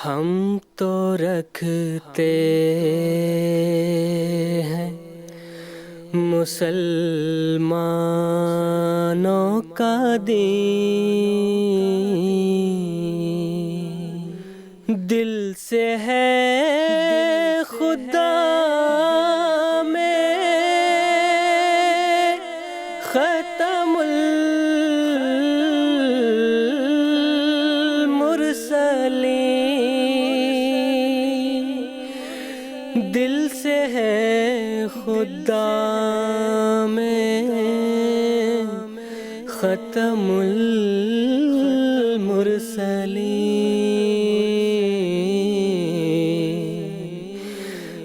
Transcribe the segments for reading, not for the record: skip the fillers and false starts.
ہم تو رکھتے ہیں مسلمانوں کا دین، دل سے ہے خدا میں ختم المرسلین، دل سے ہے خدا میں ختم المرسلین،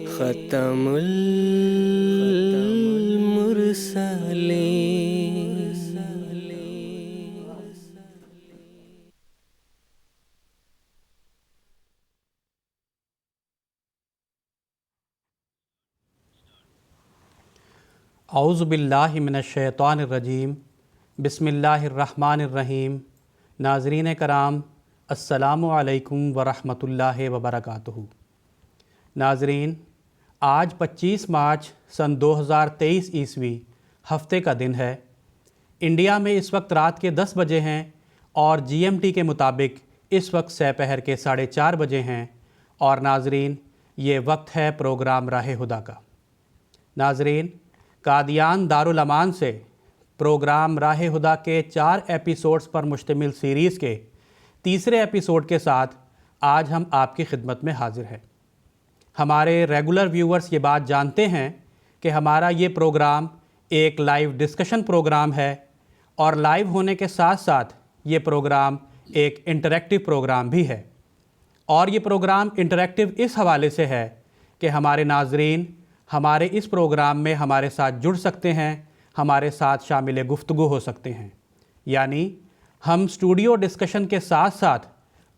ختم المرسلین۔ اعوذ باللہ من الشیطان الرجیم، بسم اللہ الرحمن الرحیم۔ ناظرین کرام، السلام علیکم ورحمۃ اللہ وبرکاتہ۔ ناظرین، آج 25 مارچ سن 2023 عیسوی ہفتے کا دن ہے۔ انڈیا میں اس وقت رات کے 10 بجے ہیں اور GMT کے مطابق اس وقت سہ پہر کے 4:30 بجے ہیں، اور ناظرین یہ وقت ہے پروگرام راہ ہدیٰ کا۔ ناظرین، قادیان دارالامان سے پروگرام راہ ہدیٰ کے 4 ایپیسوڈز پر مشتمل سیریز کے تیسرے ایپیسوڈ کے ساتھ آج ہم آپ کی خدمت میں حاضر ہیں۔ ہمارے ریگولر ویورز یہ بات جانتے ہیں کہ ہمارا یہ پروگرام ایک لائیو ڈسکشن پروگرام ہے، اور لائیو ہونے کے ساتھ ساتھ یہ پروگرام ایک انٹریکٹیو پروگرام بھی ہے۔ اور یہ پروگرام انٹریکٹیو اس حوالے سے ہے کہ ہمارے ناظرین ہمارے اس پروگرام میں ہمارے ساتھ جڑ سکتے ہیں، ہمارے ساتھ شامل گفتگو ہو سکتے ہیں۔ یعنی ہم اسٹوڈیو ڈسکشن کے ساتھ ساتھ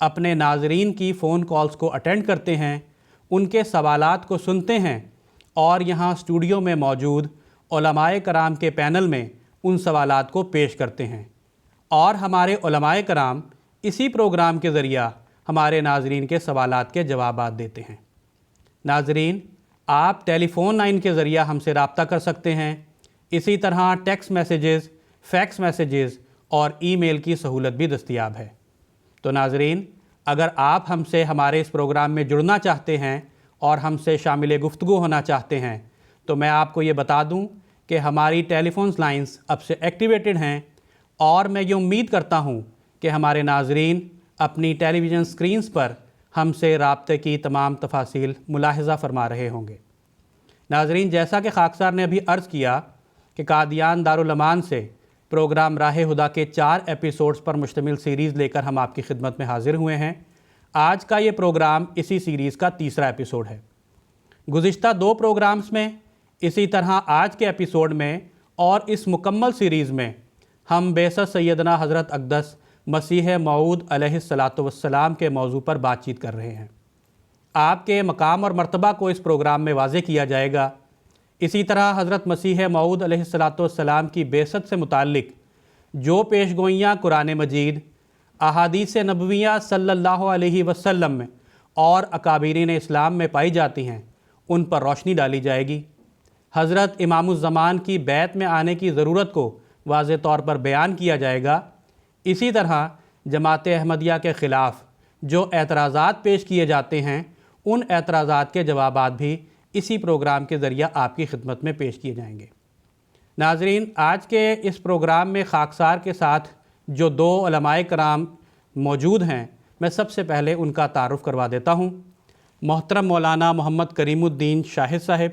اپنے ناظرین کی فون کالز کو اٹینڈ کرتے ہیں، ان کے سوالات کو سنتے ہیں، اور یہاں اسٹوڈیو میں موجود علماء کرام کے پینل میں ان سوالات کو پیش کرتے ہیں، اور ہمارے علماء کرام اسی پروگرام کے ذریعہ ہمارے ناظرین کے سوالات کے جوابات دیتے ہیں۔ ناظرین، آپ ٹیلی فون لائن کے ذریعہ ہم سے رابطہ کر سکتے ہیں، اسی طرح ٹیکسٹ میسیجز، فیکس میسیجز اور ای میل کی سہولت بھی دستیاب ہے۔ تو ناظرین، اگر آپ ہم سے ہمارے اس پروگرام میں جڑنا چاہتے ہیں اور ہم سے شامل گفتگو ہونا چاہتے ہیں، تو میں آپ کو یہ بتا دوں کہ ہماری ٹیلی فونز لائنز اب سے ایکٹیویٹڈ ہیں، اور میں یہ امید کرتا ہوں کہ ہمارے ناظرین اپنی ٹیلی ویژن سکرینز پر ہم سے رابطے کی تمام تفاصیل ملاحظہ فرما رہے ہوں گے۔ ناظرین، جیسا کہ خاکسار نے ابھی عرض کیا کہ قادیان دارالامان سے پروگرام راہ ہدیٰ کے 4 ایپیسوڈز پر مشتمل سیریز لے کر ہم آپ کی خدمت میں حاضر ہوئے ہیں۔ آج کا یہ پروگرام اسی سیریز کا تیسرا ایپیسوڈ ہے۔ گزشتہ 2 پروگرامز میں، اسی طرح آج کے ایپیسوڈ میں اور اس مکمل سیریز میں ہم بعثت سیدنا حضرت اقدس مسیح موعود علیہ السلام کے موضوع پر بات چیت کر رہے ہیں۔ آپ کے مقام اور مرتبہ کو اس پروگرام میں واضح کیا جائے گا۔ اسی طرح حضرت مسیح موعود علیہ السلام کی بعثت سے متعلق جو پیش گوئیاں قرآن مجید، احادیث نبویہ صلی اللہ علیہ وسلم میں اور اکابرین اسلام میں پائی جاتی ہیں، ان پر روشنی ڈالی جائے گی۔ حضرت امام الزمان کی بیعت میں آنے کی ضرورت کو واضح طور پر بیان کیا جائے گا۔ اسی طرح جماعت احمدیہ کے خلاف جو اعتراضات پیش کیے جاتے ہیں، ان اعتراضات کے جوابات بھی اسی پروگرام کے ذریعہ آپ کی خدمت میں پیش کیے جائیں گے۔ ناظرین، آج کے اس پروگرام میں خاکسار کے ساتھ جو 2 علماء کرام موجود ہیں، میں سب سے پہلے ان کا تعارف کروا دیتا ہوں۔ محترم مولانا محمد کریم الدین شاہد صاحب،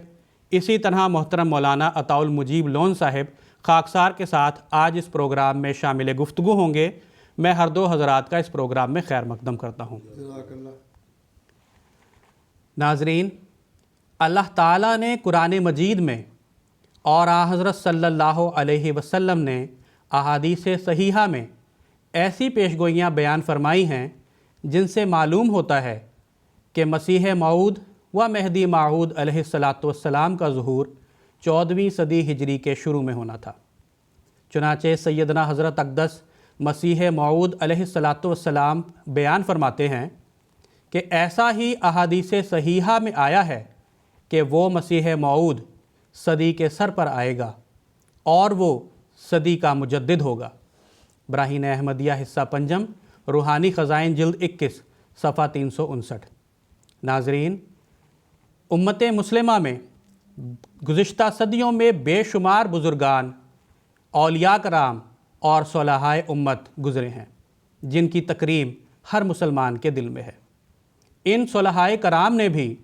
اسی طرح محترم مولانا عطاء المجیب لون صاحب خاکسار کے ساتھ آج اس پروگرام میں شامل گفتگو ہوں گے۔ میں ہر 2 حضرات کا اس پروگرام میں خیر مقدم کرتا ہوں۔ ناظرین، اللہ تعالیٰ نے قرآن مجید میں اور حضرت صلی اللہ علیہ وسلم نے احادیث صحیحہ میں ایسی پیش گوئیاں بیان فرمائی ہیں جن سے معلوم ہوتا ہے کہ مسیح موعود و مہدی موعود علیہ السلام کا ظہور 14ویں صدی ہجری کے شروع میں ہونا تھا۔ چنانچہ سیدنا حضرت اقدس مسیح موعود علیہ السلام بیان فرماتے ہیں کہ ایسا ہی احادیث صحیحہ میں آیا ہے کہ وہ مسیح موعود صدی کے سر پر آئے گا اور وہ صدی کا مجدد ہوگا۔ براہین احمدیہ حصہ پنجم، روحانی خزائن جلد 21 صفحہ 359۔ ناظرین، امت مسلمہ میں گزشتہ صدیوں میں بے شمار بزرگان، اولیاء کرام اور صلحائے امت گزرے ہیں جن کی تکریم ہر مسلمان کے دل میں ہے۔ ان صلحائے کرام نے بھی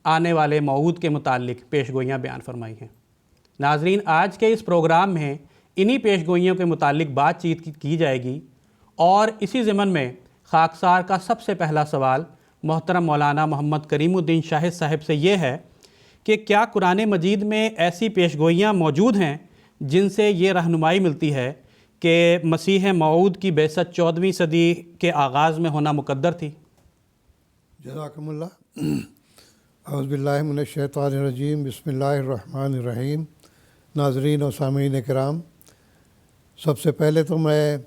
آنے والے موعود کے متعلق پیش گوئیاں بیان فرمائی ہیں۔ ناظرین، آج کے اس پروگرام میں انہی پیش گوئیوں کے متعلق بات چیت کی جائے گی، اور اسی ضمن میں خاکسار کا سب سے پہلا سوال محترم مولانا محمد کریم الدین شاہد صاحب سے یہ ہے کہ کیا قرآن مجید میں ایسی پیش گوئیاں موجود ہیں جن سے یہ رہنمائی ملتی ہے کہ مسیح موعود کی بعثت 14ویں صدی کے آغاز میں ہونا مقدر تھی؟ جزاکم اللہ۔ اعوذ باللہ من الشیطان الرجیم، بسم اللہ الرحمن الرحیم۔ ناظرین و سامعین کرام، سب سے پہلے تو میں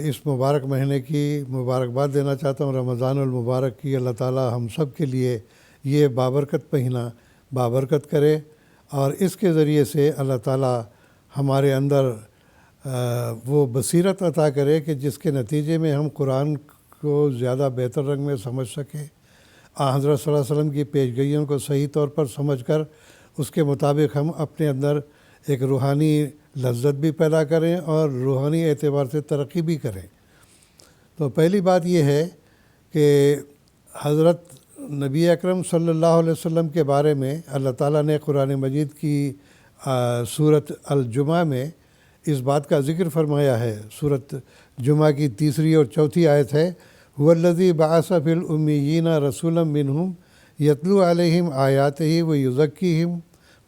اس مبارک مہینے کی مبارکباد دینا چاہتا ہوں، رمضان المبارک کی۔ اللہ تعالی ہم سب کے لیے یہ بابرکت مہینہ بابرکت کرے، اور اس کے ذریعے سے اللہ تعالی ہمارے اندر وہ بصیرت عطا کرے کہ جس کے نتیجے میں ہم قرآن کو زیادہ بہتر رنگ میں سمجھ سکیں، حضرت صلی اللہ علیہ وسلم کی پیش گوئیوں کو صحیح طور پر سمجھ کر اس کے مطابق ہم اپنے اندر ایک روحانی لذت بھی پیدا کریں اور روحانی اعتبار سے ترقی بھی کریں۔ تو پہلی بات یہ ہے کہ حضرت نبی اکرم صلی اللہ علیہ وسلم کے بارے میں اللہ تعالیٰ نے قرآن مجید کی سورۃ الجمعہ میں اس بات کا ذکر فرمایا ہے۔ سورۃ جمعہ کی 3 اور 4 آیت ہے، هُوَ الَّذِي بَعَثَ فِي الْأُمِّيِّينَ رَسُولًا مِّنْهُمْ يَتْلُو عَلَيْهِمْ آيَاتِهِ وَيُزَكِّيهِمْ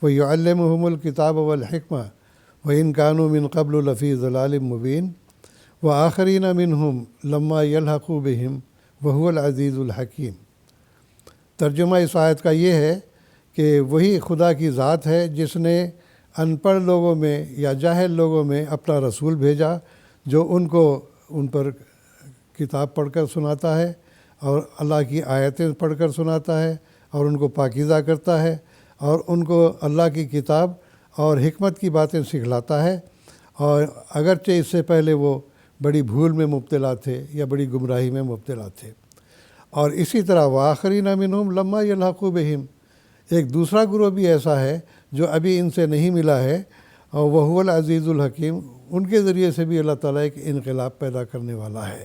وَيُعَلِّمُهُمُ الْكِتَابَ وَالْحِكْمَةَ وَإِنْ كَانُوا مِنْ قَبْلُ لَفِي ضَلَالٍ مُّبِينٍ وَآخَرِينَ مِنْهُمْ لَمَّا يَلْحَقُوا بِهِمْ وَهُوَ الْعَزِيزُ الْحَكِيمُ۔ ترجمہ اس آیت کا یہ ہے کہ وہی خدا کی ذات ہے جس نے ان پڑھ لوگوں میں یا جاہل لوگوں میں اپنا رسول بھیجا، جو ان پر کتاب پڑھ کر سناتا ہے اور اللہ کی آیتیں پڑھ کر سناتا ہے اور ان کو پاکیزہ کرتا ہے اور ان کو اللہ کی کتاب اور حکمت کی باتیں سکھلاتا ہے، اور اگرچہ اس سے پہلے وہ بڑی بھول میں مبتلا تھے یا بڑی گمراہی میں مبتلا تھے۔ اور اسی طرح وآخرین منہم لما یلحقوا بہم، ایک دوسرا گروہ بھی ایسا ہے جو ابھی ان سے نہیں ملا ہے، اور وہو العزیز الحکیم، ان کے ذریعے سے بھی اللہ تعالیٰ ایک انقلاب پیدا کرنے والا ہے۔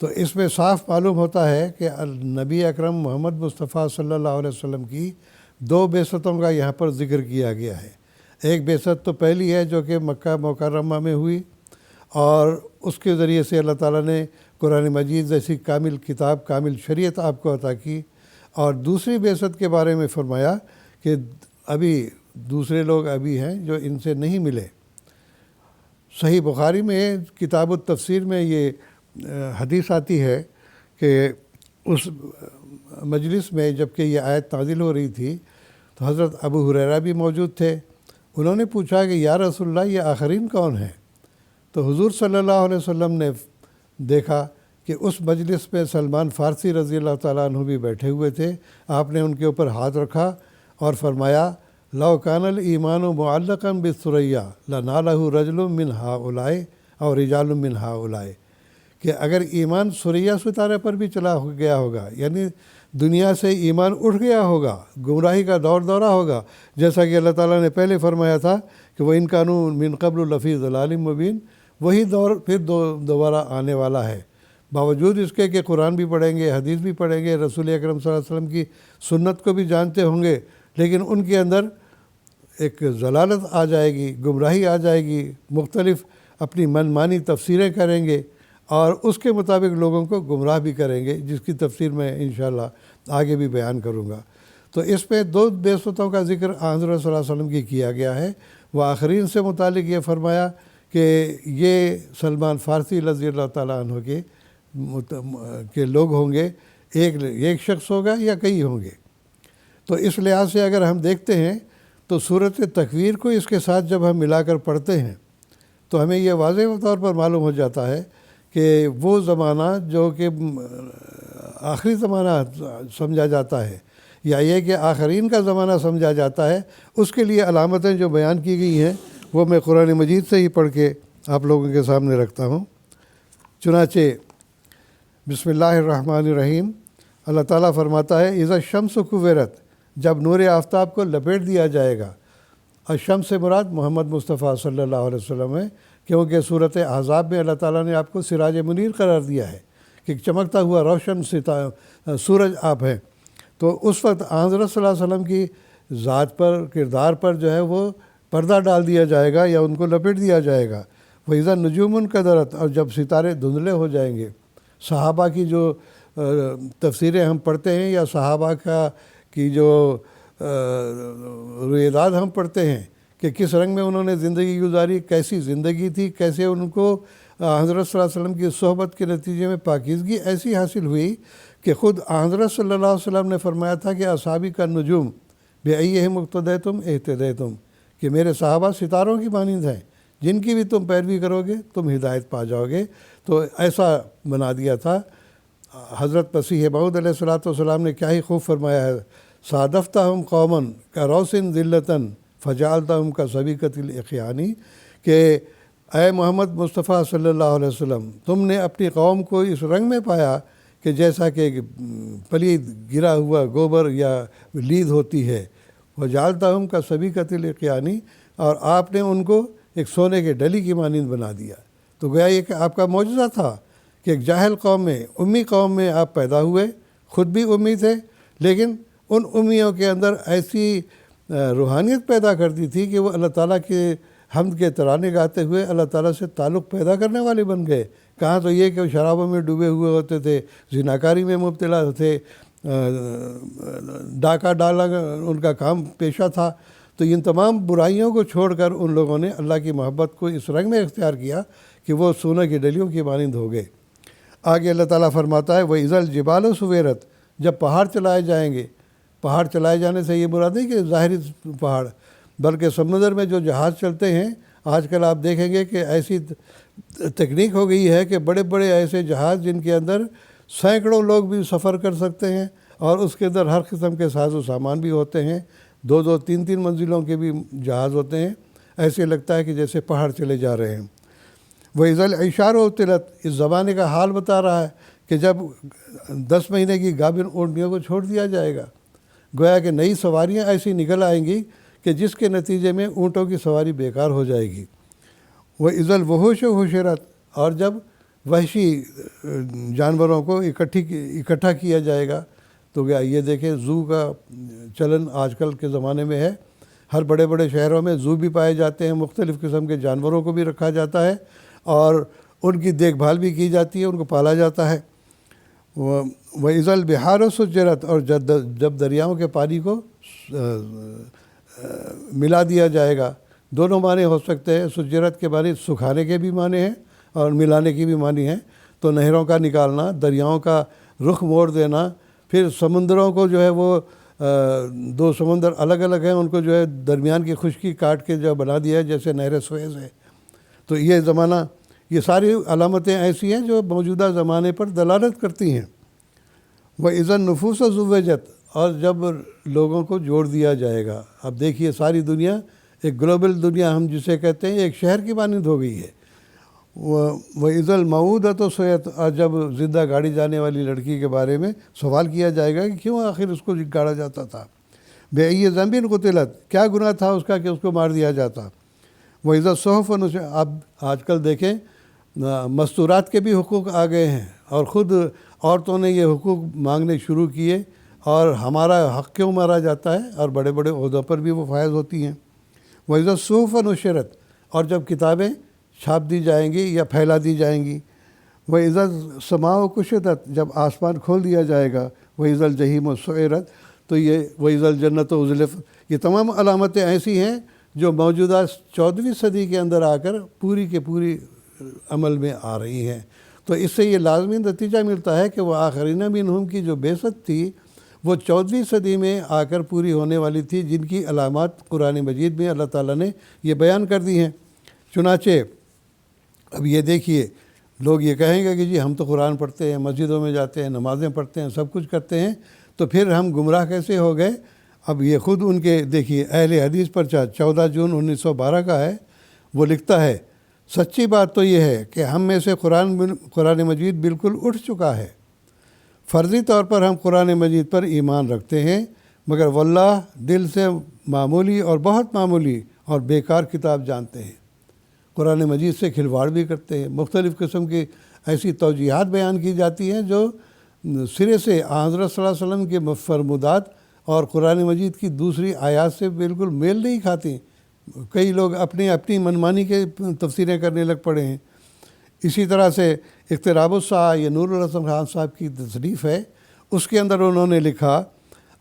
تو اس میں صاف معلوم ہوتا ہے کہ نبی اکرم محمد مصطفیٰ صلی اللہ علیہ وسلم کی 2 بعثتوں کا یہاں پر ذکر کیا گیا ہے۔ ایک بعثت تو پہلی ہے جو کہ مکہ مکرمہ میں ہوئی، اور اس کے ذریعے سے اللہ تعالیٰ نے قرآن مجید جیسی کامل کتاب، کامل شریعت آپ کو عطا کی، اور دوسری بعثت کے بارے میں فرمایا کہ ابھی دوسرے لوگ ابھی ہیں جو ان سے نہیں ملے۔ صحیح بخاری میں کتاب التفسیر میں یہ حدیث آتی ہے کہ اس مجلس میں جب کہ یہ آیت نازل ہو رہی تھی تو حضرت ابو ہریرہ بھی موجود تھے۔ انہوں نے پوچھا کہ یا رسول اللہ، یہ آخرین کون ہیں؟ تو حضور صلی اللہ علیہ وسلم نے دیکھا کہ اس مجلس میں سلمان فارسی رضی اللہ تعالیٰ عنہ بھی بیٹھے ہوئے تھے۔ آپ نے ان کے اوپر ہاتھ رکھا اور فرمایا، لو کان الایمان معلقا بالثریا لنالہ رجل من ہؤلاء او رجال من ہؤلاء، کہ اگر ایمان ثریا ستارے پر بھی چلا گیا ہوگا، یعنی دنیا سے ایمان اٹھ گیا ہوگا، گمراہی کا دورہ ہوگا، جیسا کہ اللہ تعالیٰ نے پہلے فرمایا تھا کہ وہ ان کانوا من قبل لفی ضلال مبین، وہی دور پھر دوبارہ آنے والا ہے۔ باوجود اس کے کہ قرآن بھی پڑھیں گے، حدیث بھی پڑھیں گے، رسول اکرم صلی اللہ علیہ وسلم کی سنت کو بھی جانتے ہوں گے، لیکن ان کے اندر ایک ضلالت آ جائے گی، گمراہی آ جائے گی، مختلف اپنی من مانی تفسیریں کریں گے اور اس کے مطابق لوگوں کو گمراہ بھی کریں گے، جس کی تفسیر میں انشاءاللہ آگے بھی بیان کروں گا۔ تو اس پہ 2 بعثتوں کا ذکر حضرت صلی اللہ علیہ وسلم کی کیا گیا ہے۔ وہ آخرین سے متعلق یہ فرمایا کہ یہ سلمان فارسی رضی اللہ تعالیٰ عنہ کے لوگ ہوں گے، ایک شخص ہوگا یا کئی ہوں گے۔ تو اس لحاظ سے اگر ہم دیکھتے ہیں تو صورت تکویر کو اس کے ساتھ جب ہم ملا کر پڑھتے ہیں تو ہمیں یہ واضح طور پر معلوم ہو جاتا ہے کہ وہ زمانہ جو کہ آخری زمانہ سمجھا جاتا ہے یا یہ کہ آخرین کا زمانہ سمجھا جاتا ہے، اس کے لیے علامتیں جو بیان کی گئی ہیں وہ میں قرآن مجید سے ہی پڑھ کے آپ لوگوں کے سامنے رکھتا ہوں۔ چنانچہ بسم اللہ الرحمن الرحیم، اللہ تعالیٰ فرماتا ہے اذا الشمس کورت، جب نور آفتاب کو لپیٹ دیا جائے گا۔ الشمس سے مراد محمد مصطفیٰ صلی اللہ علیہ وسلم ہے، کیونکہ صورت احزاب میں اللہ تعالیٰ نے آپ کو سراج منیر قرار دیا ہے کہ چمکتا ہوا روشن سورج آپ ہیں۔ تو اس وقت حضرت صلی اللہ علیہ وسلم کی ذات پر، کردار پر جو ہے وہ پردہ ڈال دیا جائے گا یا ان کو لپیٹ دیا جائے گا۔ وَإِذَا النُّجُومُ انْكَدَرَتْ، اور جب ستارے دھندلے ہو جائیں گے۔ صحابہ کی جو تفسیریں ہم پڑھتے ہیں یا صحابہ کی جو رویداد ہم پڑھتے ہیں کہ کس رنگ میں انہوں نے زندگی گزاری، کیسی زندگی تھی، کیسے ان کو حضرت صلی اللہ علیہ وسلم کی صحبت کے نتیجے میں پاکیزگی ایسی حاصل ہوئی کہ خود حضرت صلی اللہ علیہ وسلم نے فرمایا تھا کہ اصحابی کا نجوم بِأَيِّهِمْ اقْتَدَيْتُمْ اهْتَدَيْتُمْ، کہ میرے صحابہ ستاروں کی مانند ہیں، جن کی بھی تم پیروی کرو گے تم ہدایت پا جاؤ گے۔ تو ایسا بنا دیا تھا۔ حضرت مسیح موعود علیہ الصلوۃ والسلام نے کیا ہی خوب فرمایا ہے، صادفتہم قوما کروسن ذلتن فجعلتہم کسبیکۃ الاخیانی، کہ اے محمد مصطفیٰ صلی اللہ علیہ وسلم، تم نے اپنی قوم کو اس رنگ میں پایا کہ جیسا کہ پلید گرا ہوا گوبر یا لید ہوتی ہے، وجعلتہم کسبیکۃ الاخیانی، اور آپ نے ان کو ایک سونے کے ڈلی کی مانند بنا دیا۔ تو گویا یہ کہ آپ کا معجزہ تھا کہ ایک جاہل قوم میں، امی قوم میں آپ پیدا ہوئے، خود بھی امی تھے، لیکن ان امیوں کے اندر ایسی روحانیت پیدا کرتی تھی کہ وہ اللہ تعالیٰ کے حمد کے ترانے گاتے ہوئے اللہ تعالیٰ سے تعلق پیدا کرنے والے بن گئے۔ کہاں تو یہ کہ وہ شرابوں میں ڈوبے ہوئے ہوتے تھے، زناکاری میں مبتلا تھے، ڈاکہ ڈالنا ان کا کام پیشہ تھا۔ تو ان تمام برائیوں کو چھوڑ کر ان لوگوں نے اللہ کی محبت کو اس رنگ میں اختیار کیا کہ وہ سونے کی ڈلیوں کی مانند ہو گئے۔ آگے اللہ تعالیٰ فرماتا ہے وَإِذَا الْجِبَالُ سُوِّرَتْ، جب پہاڑ چلائے جائیں گے۔ پہاڑ چلائے جانے سے یہ مراد نہیں کہ ظاہری پہاڑ، بلکہ سمندر میں جو جہاز چلتے ہیں آج کل آپ دیکھیں گے کہ ایسی تکنیک ہو گئی ہے کہ بڑے بڑے ایسے جہاز جن کے اندر سینکڑوں لوگ بھی سفر کر سکتے ہیں، اور اس کے اندر ہر قسم کے ساز و سامان بھی ہوتے ہیں، 2 3 منزلوں کے بھی جہاز ہوتے ہیں۔ ایسے لگتا ہے کہ جیسے پہاڑ چلے جا رہے ہیں۔ وَإِذَا الْعِشَارُ عُطِّلَتْ، اس زمانے کا حال بتا رہا ہے کہ جب 10 مہینے کی گابن اونٹنیوں کو چھوڑ دیا جائے گا، گویا کہ نئی سواریاں ایسی نکل آئیں گی کہ جس کے نتیجے میں اونٹوں کی سواری بیکار ہو جائے گی۔ وَإِذَا الْوُحُوشُ حُشِرَتْ، اور جب وحشی جانوروں کو اکٹھا کیا جائے گا، تو کیا یہ دیکھیں زو کا چلن آج کل کے زمانے میں ہے۔ ہر بڑے بڑے شہروں میں زو بھی پائے جاتے ہیں، مختلف قسم کے جانوروں کو بھی رکھا جاتا ہے اور ان کی دیکھ بھال بھی کی جاتی ہے، ان کو پالا جاتا ہے۔ وَإِذَا الْبِحَارُ سُجِّرَتْ، اور جب دریاؤں کے پانی کو ملا دیا جائے گا۔ دونوں معنی ہو سکتے ہیں، سجرت کے معنی سکھانے کے بھی معنی ہیں اور ملانے کی بھی معنی ہیں۔ تو نہروں کا نکالنا، دریاؤں کا رخ موڑ دینا، پھر سمندروں کو جو ہے وہ 2 سمندر الگ الگ ہیں، ان کو جو ہے درمیان کی خشکی کاٹ کے جو بنا دیا ہے جیسے نہر سویز ہے۔ تو یہ زمانہ، یہ ساری علامتیں ایسی ہیں جو موجودہ زمانے پر دلالت کرتی ہیں۔ وَإِذَا النُّفُوسُ زُوِّجَتْ، اور جب لوگوں کو جوڑ دیا جائے گا۔ اب دیکھیے ساری دنیا، ایک گلوبل دنیا ہم جسے کہتے ہیں، ایک شہر کی مانند ہو گئی ہے۔ وَإِذَا الْمَوْءُودَةُ سُئِلَتْ، اور جب زندہ گاڑی جانے والی لڑکی کے بارے میں سوال کیا جائے گا کہ کیوں آخر اس کو گاڑا جاتا تھا۔ بِأَيِّ ذَنبٍ قُتِلَتْ، کیا گناہ تھا اس کا کہ اس کو مار دیا جاتا۔ وَإِذَا الصُّحُفُ نُشِرَتْ، اب آج کل دیکھیں مستورات کے بھی حقوق آ گئے ہیں، اور خود عورتوں نے یہ حقوق مانگنے شروع کیے، اور ہمارا حق کیوں مارا جاتا ہے، اور بڑے بڑے عہدوں پر بھی وہ فائز ہوتی ہیں۔ وَإِذَا الصُّحُفُ نُشِرَتْ، اور جب کتابیں چھاپ دی جائیں گی یا پھیلا دی جائیں گی۔ وَإِذَا السَّمَاءُ كُشِطَتْ، جب آسمان کھول دیا جائے گا۔ وَإِذَا الْجَحِيمُ سُعِرَتْ، تو یہ وَإِذَا الْجَنَّةُ أُزْلِفَتْ، یہ تمام علامتیں ایسی ہیں جو موجودہ 14ویں صدی کے اندر آ کر پوری کے پوری عمل میں آ رہی ہیں۔ تو اس سے یہ لازمی نتیجہ ملتا ہے کہ وہ آخرین منہم کی جو بعثت تھی وہ 14ویں صدی میں آ کر پوری ہونے والی تھی، جن کی علامات قرآن مجید میں اللہ تعالیٰ نے یہ بیان کر دی ہیں۔ چنانچہ اب یہ دیکھیے لوگ یہ کہیں گے کہ جی ہم تو قرآن پڑھتے ہیں، مسجدوں میں جاتے ہیں، نمازیں پڑھتے ہیں، سب کچھ کرتے ہیں، تو پھر ہم گمراہ کیسے ہو گئے؟ اب یہ خود ان کے دیکھیے اہل حدیث پرچہ 14 جون 1912 کا ہے، وہ لکھتا ہے سچی بات تو یہ ہے کہ ہم میں سے قرآن مجید بالکل اٹھ چکا ہے۔ فرضی طور پر ہم قرآن مجید پر ایمان رکھتے ہیں، مگر واللہ دل سے معمولی اور بہت معمولی اور بیکار کتاب جانتے ہیں۔ قرآن مجید سے کھلواڑ بھی کرتے ہیں، مختلف قسم کی ایسی توجیہات بیان کی جاتی ہیں جو سرے سے حضرت صلی اللہ علیہ وسلم کے فرمودات اور قرآن مجید کی دوسری آیات سے بالکل میل نہیں کھاتی۔ کئی لوگ اپنی منمانی کے تفسیریں کرنے لگ پڑے ہیں۔ اسی طرح سے اقتراب الساعہ یہ نور الحسن خان صاحب کی تصنیف ہے، اس کے اندر انہوں نے لکھا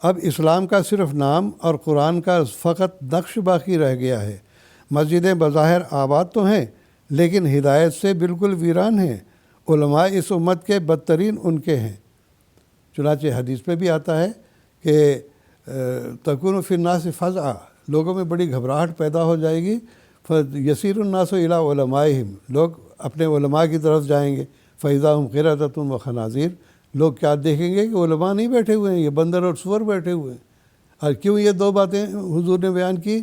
اب اسلام کا صرف نام اور قرآن کا فقط نقش باقی رہ گیا ہے۔ مسجدیں بظاہر آباد تو ہیں لیکن ہدایت سے بالکل ویران ہیں۔ علماء اس امت کے بدترین ان کے ہیں۔ چنانچہ حدیث میں بھی آتا ہے کہ تکون فی الناس فزع، لوگوں میں بڑی گھبراہٹ پیدا ہو جائے گی، یسیر الناس الی علمائہم، لوگ اپنے علماء کی طرف جائیں گے، فاذا ہم قردۃ و خنازیر، لوگ کیا دیکھیں گے کہ علماء نہیں بیٹھے ہوئے ہیں، یہ بندر اور سور بیٹھے ہوئے ہیں۔ اور کیوں یہ دو باتیں حضور نے بیان کی؟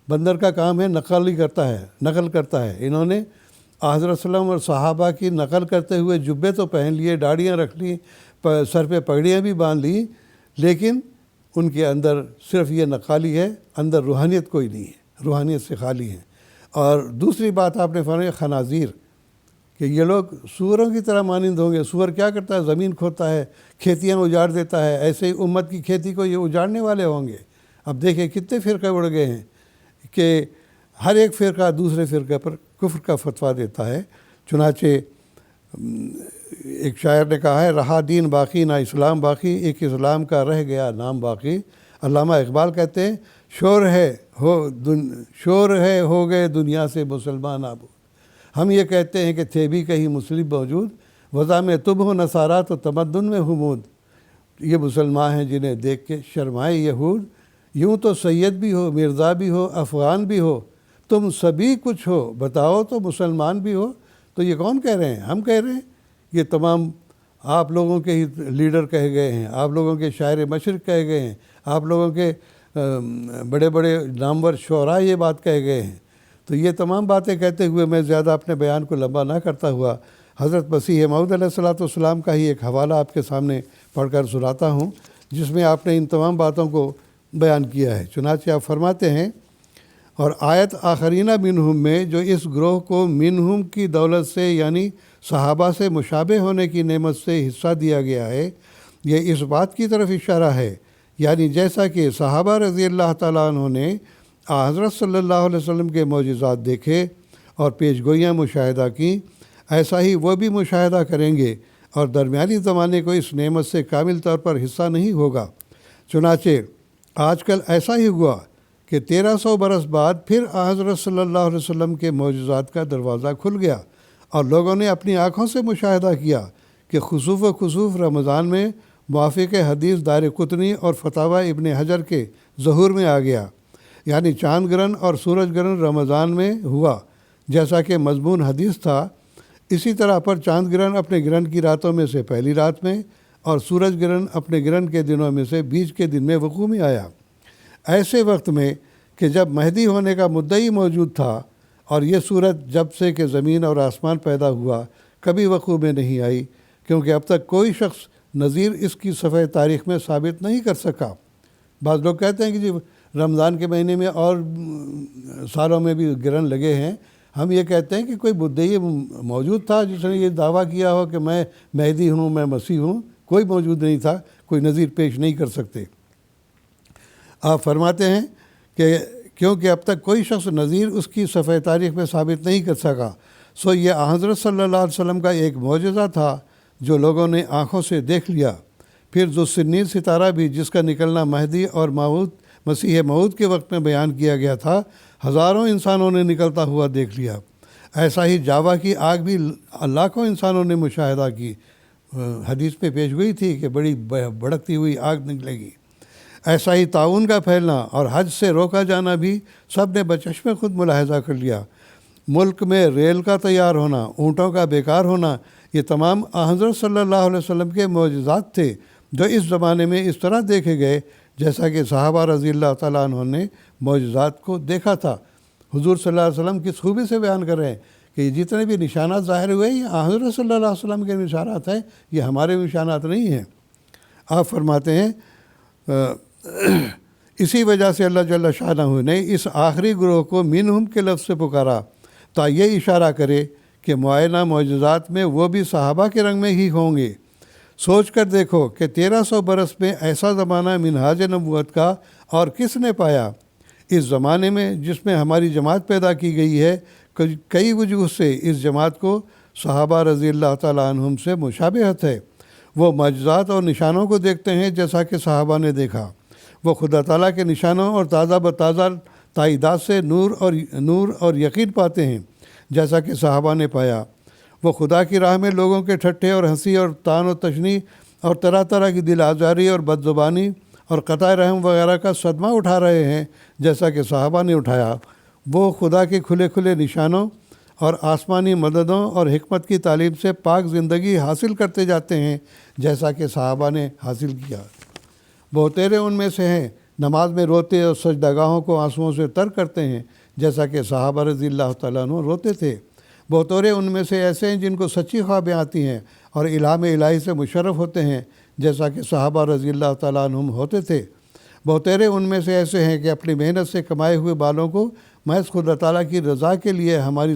بندر کا کام ہے نقل کرتا ہے۔ انہوں نے حضرت صلی اللہ علیہ وسلم اور صحابہ کی نقل کرتے ہوئے جبے تو پہن لیے، داڑھیاں رکھ لی، سر پہ پگڑیاں بھی باندھ لی، لیکن ان کے اندر صرف یہ نقالی ہے، اندر روحانیت کوئی نہیں ہے، روحانیت سے خالی ہیں۔ اور دوسری بات آپ نے فرمایا خنازیر، کہ یہ لوگ سوروں کی طرح مانند ہوں گے۔ سور کیا کرتا ہے؟ زمین کھودتا ہے، کھیتیاں اجاڑ دیتا ہے، ایسے ہی امت کی کھیتی کو یہ اجاڑنے والے ہوں گے۔ اب دیکھیں کتنے فرقے اڑ گئے ہیں کہ ہر ایک فرقہ دوسرے فرقے پر کفر کا فتویٰ دیتا ہے۔ چنانچہ ایک شاعر نے کہا ہے رہا دین باقی نہ اسلام باقی، ایک اسلام کا رہ گیا نام باقی۔ علامہ اقبال کہتے ہیں شور ہے ہو گئے دنیا سے مسلمان آبود۔ ہم یہ کہتے ہیں کہ تھے بھی کہیں مسلم موجود، وضع میں تب ہو نصارا تو تمدن میں حمود۔ یہ مسلمان ہیں جنہیں دیکھ کے شرمائے یہود، یوں تو سید بھی ہو، مرزا بھی ہو، افغان بھی ہو، تم سبھی کچھ ہو، بتاؤ تو مسلمان بھی ہو۔ تو یہ کون کہہ رہے ہیں؟ ہم کہہ رہے ہیں۔ یہ تمام آپ لوگوں کے ہی لیڈر کہے گئے ہیں، آپ لوگوں کے شاعر مشرق کہے گئے ہیں، آپ لوگوں کے بڑے بڑے نامور شعراء یہ بات کہے گئے ہیں۔ تو یہ تمام باتیں کہتے ہوئے میں زیادہ اپنے بیان کو لمبا نہ کرتا ہوا حضرت مسیح موعود علیہ السلام کا ہی ایک حوالہ آپ کے سامنے پڑھ کر سناتا ہوں، جس میں آپ نے ان تمام باتوں کو بیان کیا ہے۔ چنانچہ آپ فرماتے ہیں اور آیت آخرینہ منہم میں جو اس گروہ کو منہم کی دولت سے یعنی صحابہ سے مشابہ ہونے کی نعمت سے حصہ دیا گیا ہے، یہ اس بات کی طرف اشارہ ہے، یعنی جیسا کہ صحابہ رضی اللہ تعالیٰ عنہ نے حضرت صلی اللہ علیہ وسلم کے معجزات دیکھے اور پیش گوئیاں مشاہدہ کیں، ایسا ہی وہ بھی مشاہدہ کریں گے اور درمیانی زمانے کو اس نعمت سے کامل طور پر حصہ نہیں ہوگا۔ چنانچہ آج کل ایسا ہی ہوا کہ 1300 برس بعد پھر حضرت صلی اللہ علیہ وسلم کے معجزات کا دروازہ کھل گیا اور لوگوں نے اپنی آنکھوں سے مشاہدہ کیا کہ خسوف و خسوف رمضان میں موافق حدیث دار قطنی اور فتاوی ابن حجر کے ظہور میں آ گیا، یعنی چاند گرہن اور سورج گرہن رمضان میں ہوا جیسا کہ مضمون حدیث تھا۔ اسی طرح پر چاند گرہن اپنے گرہن کی راتوں میں سے پہلی رات میں اور سورج گرہن اپنے گرہن کے دنوں میں سے بیچ کے دن میں وقوع میں آیا، ایسے وقت میں کہ جب مہدی ہونے کا مدعی موجود تھا، اور یہ صورت جب سے کہ زمین اور آسمان پیدا ہوا کبھی وقوع میں نہیں آئی، کیونکہ اب تک کوئی شخص نظیر اس کی صفحہ تاریخ میں ثابت نہیں کر سکا۔ بعض لوگ کہتے ہیں کہ جی رمضان کے مہینے میں اور سالوں میں بھی گرہن لگے ہیں۔ ہم یہ کہتے ہیں کہ کوئی مدعی موجود تھا جس نے یہ دعویٰ کیا ہو کہ میں مہدی ہوں، میں مسیح ہوں؟ کوئی موجود نہیں تھا، کوئی نظیر پیش نہیں کر سکتے۔ آپ فرماتے ہیں کہ کیونکہ اب تک کوئی شخص نظیر اس کی صفحہ تاریخ میں ثابت نہیں کر سکا، سو یہ حضرت صلی اللہ علیہ وسلم کا ایک معجزہ تھا جو لوگوں نے آنکھوں سے دیکھ لیا۔ پھر ذوالسنین ستارہ بھی جس کا نکلنا مہدی اور مسیح موعود کے وقت میں بیان کیا گیا تھا، ہزاروں انسانوں نے نکلتا ہوا دیکھ لیا۔ ایسا ہی جاوا کی آگ بھی لاکھوں انسانوں نے مشاہدہ کی، حدیث میں پیش گئی تھی کہ بڑی بھڑکتی ہوئی آگ نکلے گی۔ ایسا ہی تعاون کا پھیلنا اور حج سے روکا جانا بھی سب نے بچشمے خود ملاحظہ کر لیا۔ ملک میں ریل کا تیار ہونا، اونٹوں کا بیکار ہونا، یہ تمام حضرت صلی اللہ علیہ وسلم کے معجزات تھے جو اس زمانے میں اس طرح دیکھے گئے جیسا کہ صحابہ رضی اللہ تعالیٰ عنہ نے معجزات کو دیکھا تھا۔ حضور صلی اللہ علیہ وسلم کس خوبی سے بیان کر رہے ہیں کہ جتنے بھی نشانات ظاہر ہوئے یہ حضرت صلی اللہ علیہ وسلم کے نشانات ہیں، یہ ہمارے نشانات نہیں ہیں۔ آپ فرماتے ہیں اسی وجہ سے اللہ جل شانہ نے اس آخری گروہ کو منہم کے لفظ سے پکارا تا یہ اشارہ کرے کہ معائنہ معجزات میں وہ بھی صحابہ کے رنگ میں ہی ہوں گے۔ سوچ کر دیکھو کہ 1300 برس میں ایسا زمانہ منہاج نبوت کا اور کس نے پایا۔ اس زمانے میں جس میں ہماری جماعت پیدا کی گئی ہے، کئی وجوہ سے اس جماعت کو صحابہ رضی اللہ تعالیٰ عنہم سے مشابہت ہے۔ وہ معجزات اور نشانوں کو دیکھتے ہیں جیسا کہ صحابہ نے دیکھا۔ وہ خدا تعالیٰ کے نشانوں اور تازہ بتازہ تائیدات سے نور اور یقین پاتے ہیں جیسا کہ صحابہ نے پایا۔ وہ خدا کی راہ میں لوگوں کے ٹھٹھے اور ہنسی اور طعن و تشنی اور طرح طرح کی دل آزاری اور بد زبانی اور قطع رحم وغیرہ کا صدمہ اٹھا رہے ہیں جیسا کہ صحابہ نے اٹھایا۔ وہ خدا کے کھلے کھلے نشانوں اور آسمانی مددوں اور حکمت کی تعلیم سے پاک زندگی حاصل کرتے جاتے ہیں جیسا کہ صحابہ نے حاصل کیا۔ بہتیرے ان میں سے ہیں نماز میں روتے اور سجدہ گاہوں کو آنسوؤں سے تر کرتے ہیں جیسا کہ صحابہ رضی اللہ تعالیٰ عنہ روتے تھے۔ بہتورے ان میں سے ایسے ہیں جن کو سچی خوابیں آتی ہیں اور الہام الہی سے مشرف ہوتے ہیں جیسا کہ صحابہ رضی اللہ تعالیٰ عنہم ہوتے تھے۔ بہتیرے ان میں سے ایسے ہیں کہ اپنی محنت سے کمائے ہوئے بالوں کو محض خدا تعالیٰ کی رضا کے لیے ہمارے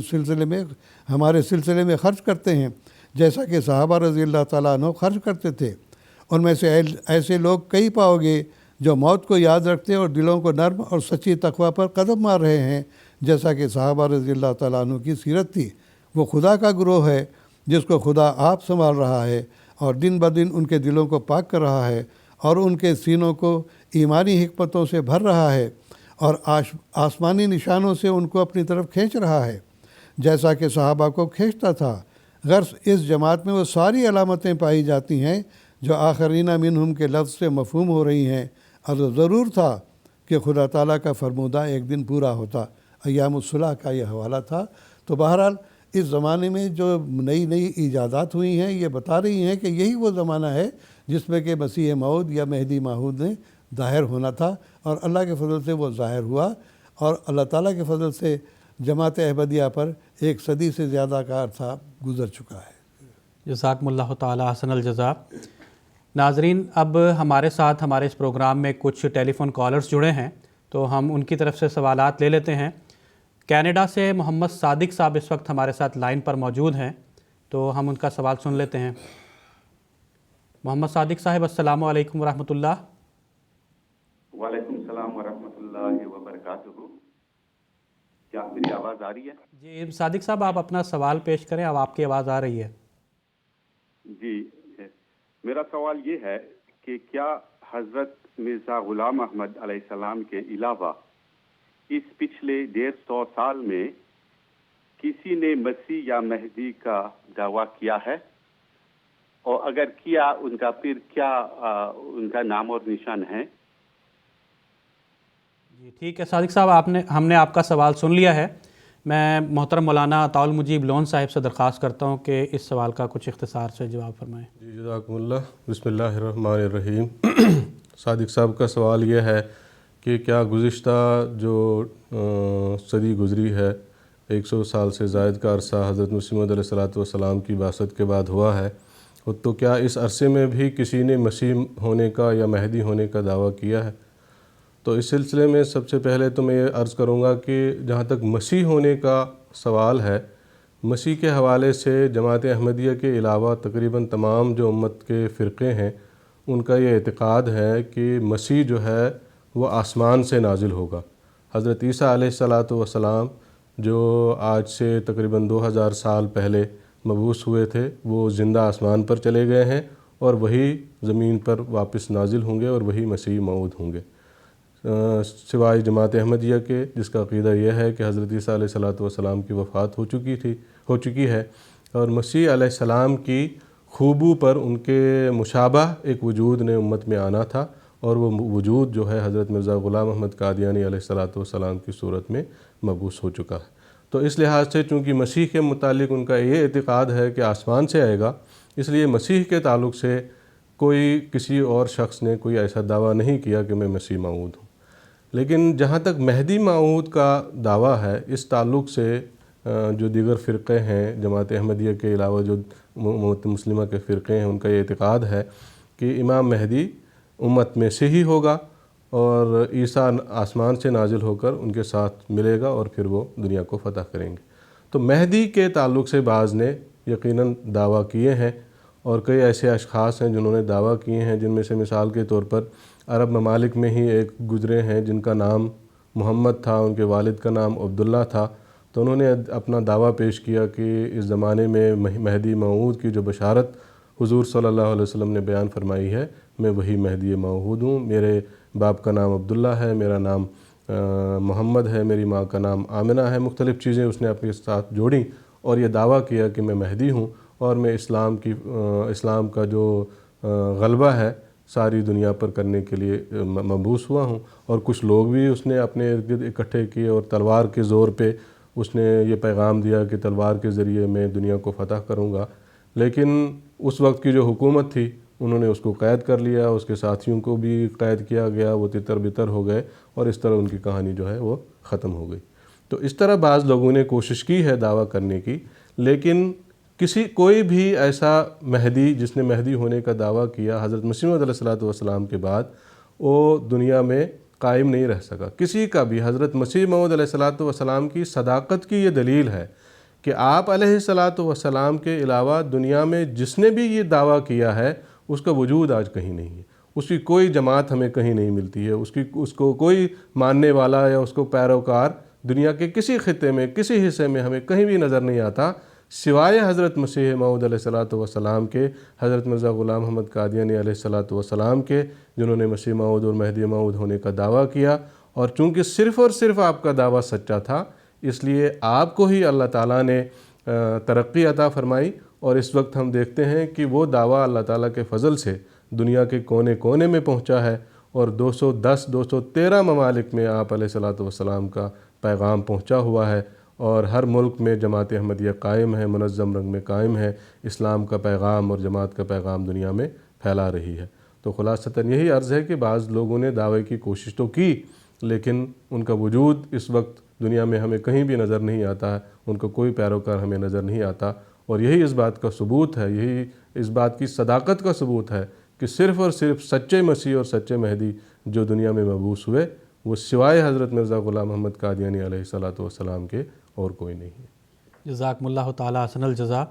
سلسلے میں خرچ کرتے ہیں جیسا کہ صحابہ رضی اللہ تعالیٰ عنہ خرچ کرتے تھے۔ ان میں سے ایسے لوگ کئی پاؤ گے جو موت کو یاد رکھتے اور دلوں کو نرم اور سچی تقوی پر قدم مار رہے ہیں جیسا کہ صحابہ رضی اللہ تعالیٰ عنہ کی سیرت تھی۔ وہ خدا کا گروہ ہے جس کو خدا آپ سنبھال رہا ہے اور دن بدن ان کے دلوں کو پاک کر رہا ہے اور ان کے سینوں کو ایمانی حکمتوں سے بھر رہا ہے اور آسمانی نشانوں سے ان کو اپنی طرف کھینچ رہا ہے جیسا کہ صحابہ کو کھینچتا تھا۔ غرض اس جماعت میں وہ ساری علامتیں پائی جاتی ہیں جو آخرین منہم کے لفظ سے مفہوم ہو رہی ہیں، اور ضرور تھا کہ خدا تعالیٰ کا فرمودہ ایک دن پورا ہوتا۔ ایام الصلح کا یہ حوالہ تھا۔ تو بہرحال اس زمانے میں جو نئی ایجادات ہوئی ہیں یہ بتا رہی ہیں کہ یہی وہ زمانہ ہے جس میں کہ مسیح موعود یا مہدی موعود نے ظاہر ہونا تھا، اور اللہ کے فضل سے وہ ظاہر ہوا، اور اللہ تعالیٰ کے فضل سے جماعت احمدیہ پر 1 صدی سے زیادہ کا عرصہ گزر چکا ہے۔ جزاکم اللہ تعالی احسن الجزاء۔ ناظرین، اب ہمارے ساتھ ہمارے اس پروگرام میں کچھ ٹیلی فون کالرز جڑے ہیں، تو ہم ان کی طرف سے سوالات لے لیتے ہیں۔ کینیڈا سے محمد صادق صاحب اس وقت ہمارے ساتھ لائن پر موجود ہیں، تو ہم ان کا سوال سن لیتے ہیں۔ محمد صادق صاحب، السلام علیکم ورحمۃ اللہ۔ وعلیکم السلام ورحمۃ اللہ وبرکاتہ۔ کیا میری آواز آ رہی ہے؟ جی صادق صاحب، آپ اپنا سوال پیش کریں، اب آپ کی آواز آ رہی ہے۔ جی، میرا سوال یہ ہے کہ کیا حضرت مرزا غلام احمد علیہ السلام کے علاوہ اس پچھلے 150 سال میں کسی نے مسیح یا مہدی کا دعویٰ کیا ہے، اور اگر کیا ان کا پھر کیا ان کا نام اور نشان ہے؟ جی ٹھیک ہے صادق صاحب، ہم نے آپ کا سوال سن لیا ہے۔ میں محترم مولانا عطاء المجیب لون صاحب سے درخواست کرتا ہوں کہ اس سوال کا کچھ اختصار سے جواب فرمائیں۔ جی جزاکم اللہ۔ بسم اللہ الرحمن الرحیم۔ صادق صاحب کا سوال یہ ہے کہ کیا گزشتہ جو صدی گزری ہے، 100 سال سے زائد کا عرصہ حضرت مسیح موعود علیہ السلام کی بعثت کے بعد ہوا ہے، تو کیا اس عرصے میں بھی کسی نے مسیح ہونے کا یا مہدی ہونے کا دعویٰ کیا ہے؟ تو اس سلسلے میں سب سے پہلے تو میں یہ عرض کروں گا کہ جہاں تک مسیح ہونے کا سوال ہے، مسیح کے حوالے سے جماعت احمدیہ کے علاوہ تقریباً تمام جو امت کے فرقے ہیں ان کا یہ اعتقاد ہے کہ مسیح جو ہے وہ آسمان سے نازل ہوگا۔ حضرت عیسیٰ علیہ السلام جو آج سے تقریباً 2000 سال پہلے مبعوث ہوئے تھے، وہ زندہ آسمان پر چلے گئے ہیں، اور وہی زمین پر واپس نازل ہوں گے اور وہی مسیح موعود ہوں گے، سوائے جماعت احمدیہ کے جس کا عقیدہ یہ ہے کہ حضرت عیسیٰ علیہ السلام کی وفات ہو چکی ہے، اور مسیح علیہ السلام کی خوبو پر ان کے مشابہ ایک وجود نے امت میں آنا تھا، اور وہ وجود جو ہے حضرت مرزا غلام احمد قادیانی علیہ السلام کی صورت میں مبعوث ہو چکا ہے۔ تو اس لحاظ سے چونکہ مسیح کے متعلق ان کا یہ اعتقاد ہے کہ آسمان سے آئے گا، اس لیے مسیح کے تعلق سے کوئی کسی اور شخص نے کوئی ایسا دعویٰ نہیں کیا کہ میں مسیح موعود ہوں۔ لیکن جہاں تک مہدی موعود کا دعویٰ ہے، اس تعلق سے جو دیگر فرقے ہیں، جماعت احمدیہ کے علاوہ جو امت مسلمہ کے فرقے ہیں، ان کا یہ اعتقاد ہے کہ امام مہدی امت میں سے ہی ہوگا اور عیسیٰ آسمان سے نازل ہو کر ان کے ساتھ ملے گا اور پھر وہ دنیا کو فتح کریں گے۔ تو مہدی کے تعلق سے بعض نے یقیناً دعویٰ کیے ہیں، اور کئی ایسے اشخاص ہیں جنہوں نے دعویٰ کیے ہیں، جن میں سے مثال کے طور پر عرب ممالک میں ہی ایک گزرے ہیں جن کا نام محمد تھا، ان کے والد کا نام عبداللہ تھا، تو انہوں نے اپنا دعویٰ پیش کیا کہ اس زمانے میں مہدی موعود کی جو بشارت حضور صلی اللہ علیہ وسلم نے بیان فرمائی ہے، میں وہی مہدی موعود ہوں، میرے باپ کا نام عبداللہ ہے، میرا نام محمد ہے، میری ماں کا نام آمنہ ہے۔ مختلف چیزیں اس نے اپنے ساتھ جوڑیں اور یہ دعویٰ کیا کہ میں مہدی ہوں اور میں اسلام کا جو غلبہ ہے ساری دنیا پر کرنے کے لیے مبعوث ہوا ہوں۔ اور کچھ لوگ بھی اس نے اپنے ارد گرد اکٹھے کیے اور تلوار کے زور پہ اس نے یہ پیغام دیا کہ تلوار کے ذریعے میں دنیا کو فتح کروں گا، لیکن اس وقت کی جو حکومت تھی انہوں نے اس کو قید کر لیا، اس کے ساتھیوں کو بھی قید کیا گیا، وہ تتر بتر ہو گئے اور اس طرح ان کی کہانی جو ہے وہ ختم ہو گئی۔ تو اس طرح بعض لوگوں نے کوشش کی ہے دعویٰ کرنے کی، لیکن کوئی بھی ایسا مہدی جس نے مہدی ہونے کا دعویٰ کیا حضرت مسیح موعود علیہ السلام کے بعد، وہ دنیا میں قائم نہیں رہ سکا کسی کا بھی۔ حضرت مسیح موعود علیہ السلام کی صداقت کی یہ دلیل ہے کہ آپ علیہ السلام کے علاوہ دنیا میں جس نے بھی یہ دعویٰ کیا ہے اس کا وجود آج کہیں نہیں ہے، اس کی کوئی جماعت ہمیں کہیں نہیں ملتی ہے، اس کو کوئی ماننے والا یا اس کو پیروکار دنیا کے کسی خطے میں کسی حصے میں ہمیں کہیں بھی نظر نہیں آتا سوائے حضرت مسیح موعود علیہ السلام کے، حضرت مرزا غلام احمد قادیانی علیہ السلام کے، جنہوں نے مسیح موعود اور مہدی موعود ہونے کا دعویٰ کیا۔ اور چونکہ صرف اور صرف آپ کا دعویٰ سچا تھا، اس لیے آپ کو ہی اللہ تعالیٰ نے ترقی عطا فرمائی، اور اس وقت ہم دیکھتے ہیں کہ وہ دعویٰ اللہ تعالیٰ کے فضل سے دنیا کے کونے کونے میں پہنچا ہے، اور 213 ممالک میں آپ علیہ السلام کا پیغام پہنچا ہوا ہے، اور ہر ملک میں جماعت احمدیہ قائم ہے، منظم رنگ میں قائم ہے، اسلام کا پیغام اور جماعت کا پیغام دنیا میں پھیلا رہی ہے۔ تو خلاصتاً یہی عرض ہے کہ بعض لوگوں نے دعوے کی کوشش تو کی، لیکن ان کا وجود اس وقت دنیا میں ہمیں کہیں بھی نظر نہیں آتا ہے، ان کا کوئی پیروکار ہمیں نظر نہیں آتا، اور یہی اس بات کا ثبوت ہے، یہی اس بات کی صداقت کا ثبوت ہے کہ صرف اور صرف سچے مسیح اور سچے مہدی جو دنیا میں مبعوث ہوئے وہ سوائے حضرت مرزا غلام احمد قادیانی علیہ السلام کے اور کوئی نہیں ہے۔ جزاکم اللہ تعالیٰ احسن الجزا۔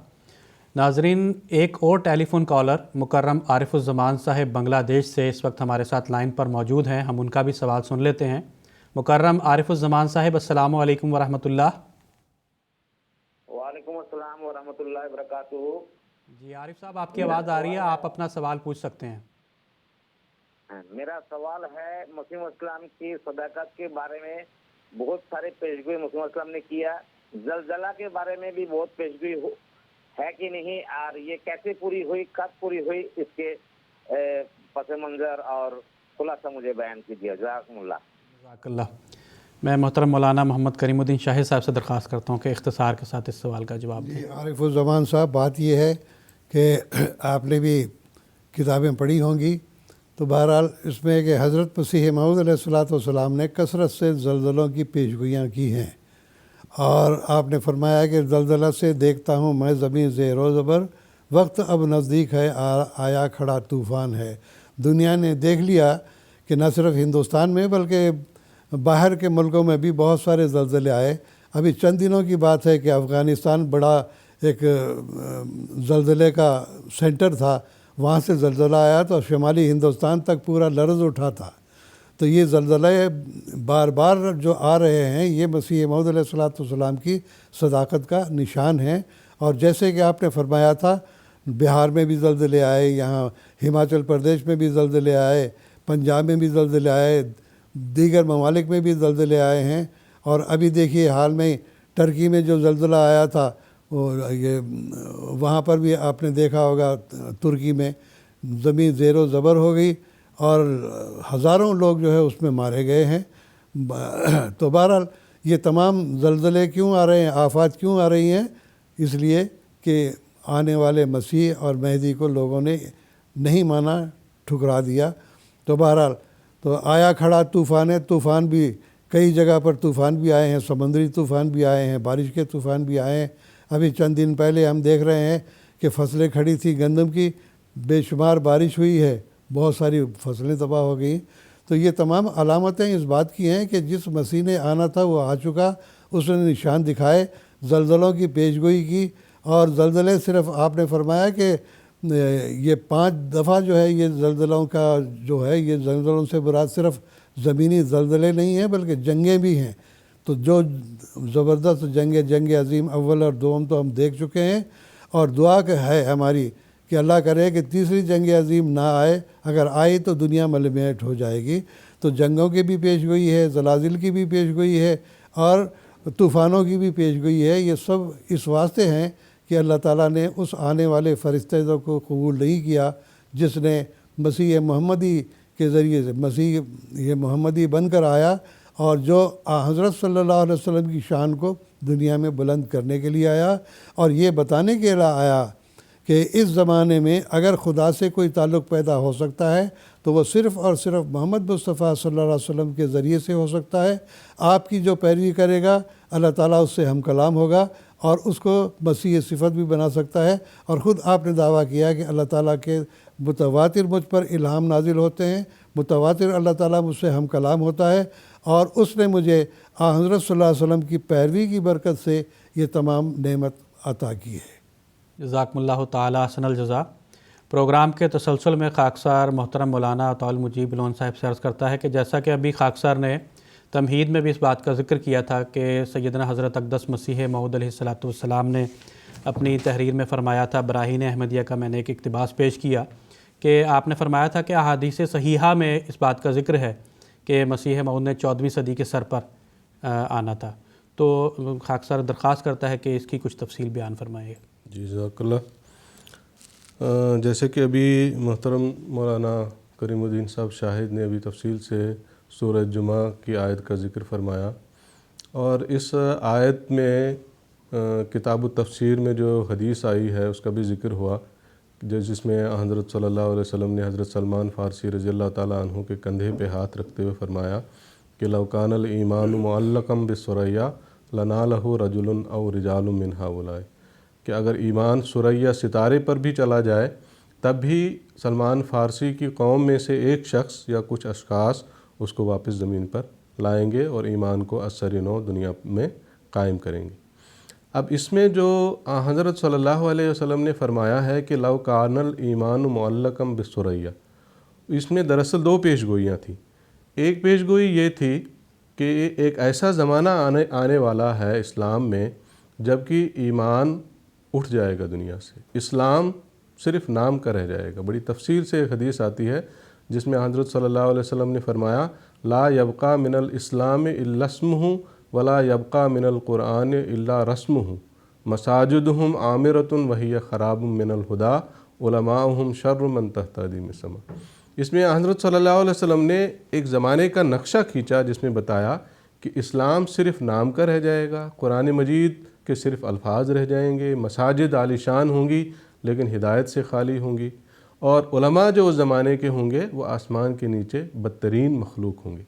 ناظرین، ایک اور ٹیلی فون کالر مکرم عارف الزمان صاحب بنگلہ دیش سے اس وقت ہمارے ساتھ لائن پر موجود ہیں، ہم ان کا بھی سوال سن لیتے ہیں۔ مکرم عارف الزمان صاحب، السلام علیکم ورحمۃ اللہ۔ وعلیکم السلام ورحمۃ اللہ وبرکاتہ۔ جی عارف صاحب، آپ کی آواز آ رہی ہے، آپ اپنا سوال پوچھ سکتے ہیں۔ میرا سوال ہے مسیح اسلام کی صداقت کے بارے میں بہت سارے پیشگوئی مسیح اسلام نے کیا، زلزلہ کے بارے میں بھی بہت پیشگوئی ہے کہ نہیں، اور یہ کیسے پوری ہوئی، کب پوری ہوئی، اس کے پس منظر اور خلاصہ مجھے بیان کیجیے۔ جزاکم اللہ۔ جزاک اللہ۔ میں محترم مولانا محمد کریم الدین شاہد صاحب سے درخواست کرتا ہوں کہ اختصار کے ساتھ اس سوال کا جواب دیں۔ عارف الزمان صاحب، بات یہ ہے کہ آپ نے بھی کتابیں پڑھی ہوں گی، تو بہرحال اس میں کہ حضرت مسیح موعود علیہ السلام نے کثرت سے زلزلوں کی پیشگوئیاں کی ہیں، اور آپ نے فرمایا کہ زلزلہ سے دیکھتا ہوں میں زمین زیر و زبر، وقت اب نزدیک ہے آیا کھڑا طوفان ہے۔ دنیا نے دیکھ لیا کہ نہ صرف ہندوستان میں بلکہ باہر کے ملکوں میں بھی بہت سارے زلزلے آئے۔ ابھی چند دنوں کی بات ہے کہ افغانستان بڑا ایک زلزلے کا سینٹر تھا، وہاں سے زلزلہ آیا تو شمالی ہندوستان تک پورا لرز اٹھا تھا۔ تو یہ زلزلے بار بار جو آ رہے ہیں یہ مسیح موعود علیہ السلام کی صداقت کا نشان ہے۔ اور جیسے کہ آپ نے فرمایا تھا، بہار میں بھی زلزلے آئے، یہاں ہماچل پردیش میں بھی زلزلے آئے، پنجاب میں بھی زلزلے آئے، دیگر ممالک میں بھی زلزلے آئے ہیں، اور ابھی دیکھیے حال میں ٹرکی میں جو زلزلہ آیا تھا وہاں پر بھی آپ نے دیکھا ہوگا، ترکی میں زمین زیر و زبر ہو گئی اور ہزاروں لوگ جو ہے اس میں مارے گئے ہیں۔ تو بہرحال یہ تمام زلزلے کیوں آ رہے ہیں، آفات کیوں آ رہی ہیں؟ اس لیے کہ آنے والے مسیح اور مہدی کو لوگوں نے نہیں مانا، ٹھکرا دیا۔ تو بہرحال تو آیا کھڑا طوفان بھی کئی جگہ پر طوفان بھی آئے ہیں، سمندری طوفان بھی آئے ہیں، بارش کے طوفان بھی آئے ہیں۔ ابھی چند دن پہلے ہم دیکھ رہے ہیں کہ فصلیں کھڑی تھی گندم کی، بے شمار بارش ہوئی ہے، بہت ساری فصلیں تباہ ہو گئیں۔ تو یہ تمام علامتیں اس بات کی ہیں کہ جس مسیح نے آنا تھا وہ آ چکا، اس نے نشان دکھائے، زلزلوں کی پیشگوئی کی۔ اور زلزلے صرف آپ نے فرمایا کہ یہ 5 دفعہ جو ہے یہ زلزلوں کا جو ہے، یہ زلزلوں سے مراد صرف زمینی زلزلے نہیں ہیں بلکہ جنگیں بھی ہیں۔ تو جو زبردست جنگ عظیم اول اور دوم تو ہم دیکھ چکے ہیں، اور دعا ہے ہماری کہ اللہ کرے کہ تیسری جنگ عظیم نہ آئے، اگر آئی تو دنیا ملمیٹ ہو جائے گی۔ تو جنگوں کی بھی پیش گوئی ہے، زلازل کی بھی پیش گوئی ہے، اور طوفانوں کی بھی پیش گوئی ہے۔ یہ سب اس واسطے ہیں کہ اللہ تعالیٰ نے اس آنے والے فرشتے کو قبول نہیں کیا جس نے مسیح محمدی کے ذریعے سے مسیح یہ محمدی بن کر آیا، اور جو حضرت صلی اللہ علیہ وسلم کی شان کو دنیا میں بلند کرنے کے لیے آیا، اور یہ بتانے کے لیے آیا کہ اس زمانے میں اگر خدا سے کوئی تعلق پیدا ہو سکتا ہے تو وہ صرف اور صرف محمد مصطفیٰ صلی اللہ علیہ وسلم کے ذریعے سے ہو سکتا ہے۔ آپ کی جو پیروی کرے گا اللہ تعالیٰ اس سے ہم کلام ہوگا اور اس کو مسیح صفت بھی بنا سکتا ہے۔ اور خود آپ نے دعویٰ کیا کہ اللہ تعالیٰ کے متواتر مجھ پر الہام نازل ہوتے ہیں، متواتر اللہ تعالیٰ مجھ سے ہم کلام ہوتا ہے، اور اس نے مجھے حضرت صلی اللہ علیہ وسلم کی پیروی کی برکت سے یہ تمام نعمت عطا کی ہے۔ جزاکم اللہ تعالی احسن الجزا۔ پروگرام کے تسلسل میں خاکسار محترم مولانا عطاء المجیب لون صاحب سے عرض کرتا ہے کہ جیسا کہ ابھی خاکسار نے تمہید میں بھی اس بات کا ذکر کیا تھا کہ سیدنا حضرت اقدس مسیح موعود علیہ الصلوۃ والسلام نے اپنی تحریر میں فرمایا تھا، براہین احمدیہ کا میں نے ایک اقتباس پیش کیا کہ آپ نے فرمایا تھا کہ احادیث صحیحہ میں اس بات کا ذکر ہے کہ مسیح موعود نے 14ویں صدی کے سر پر آنا تھا۔ تو خاکسار درخواست کرتا ہے کہ اس کی کچھ تفصیل بیان فرمائیے۔ جی جزاک اللہ۔ جیسے کہ ابھی محترم مولانا کریم الدین صاحب شاہد نے ابھی تفصیل سے سورہ جمعہ کی آیت کا ذکر فرمایا، اور اس آیت میں کتاب التفسیر میں جو حدیث آئی ہے اس کا بھی ذکر ہوا، جس میں حضرت صلی اللہ علیہ وسلم نے حضرت سلمان فارسی رضی اللہ تعالیٰ عنہ کے کندھے پہ ہاتھ رکھتے ہوئے فرمایا کہ لو کان الایمان معلقا بالثریا لنالہ رجل او رجال من ہؤلاء، کہ اگر ایمان ثریا ستارے پر بھی چلا جائے تب بھی سلمان فارسی کی قوم میں سے ایک شخص یا کچھ اشخاص اس کو واپس زمین پر لائیں گے اور ایمان کو اثر نو دنیا میں قائم کریں گے۔ اب اس میں جو حضرت صلی اللہ علیہ وسلم نے فرمایا ہے کہ لو کان الایمان معلقا بالثریا، اس میں دراصل 2 پیش گوئیاں تھیں۔ ایک پیش گوئی یہ تھی کہ ایک ایسا زمانہ آنے والا ہے اسلام میں جب کہ ایمان اٹھ جائے گا دنیا سے، اسلام صرف نام کا رہ جائے گا۔ بڑی تفصیل سے ایک حدیث آتی ہے جس میں حضرت صلی اللہ علیہ وسلم نے فرمایا لا یبقى من الاسلام الا اسمہ ولا یبقى من القرآن الا رسمہ مساجدہم عامرۃ وہی خراب من الہدى علماؤہم شر من تحت ادیم السماء۔ اس میں حضرت صلی اللہ علیہ وسلم نے ایک زمانے کا نقشہ کھینچا جس میں بتایا کہ اسلام صرف نام کا رہ جائے گا، قرآن مجید کے صرف الفاظ رہ جائیں گے، مساجد عالیشان ہوں گی لیکن ہدایت سے خالی ہوں گی، اور علماء جو اس زمانے کے ہوں گے وہ آسمان کے نیچے بدترین مخلوق ہوں گے۔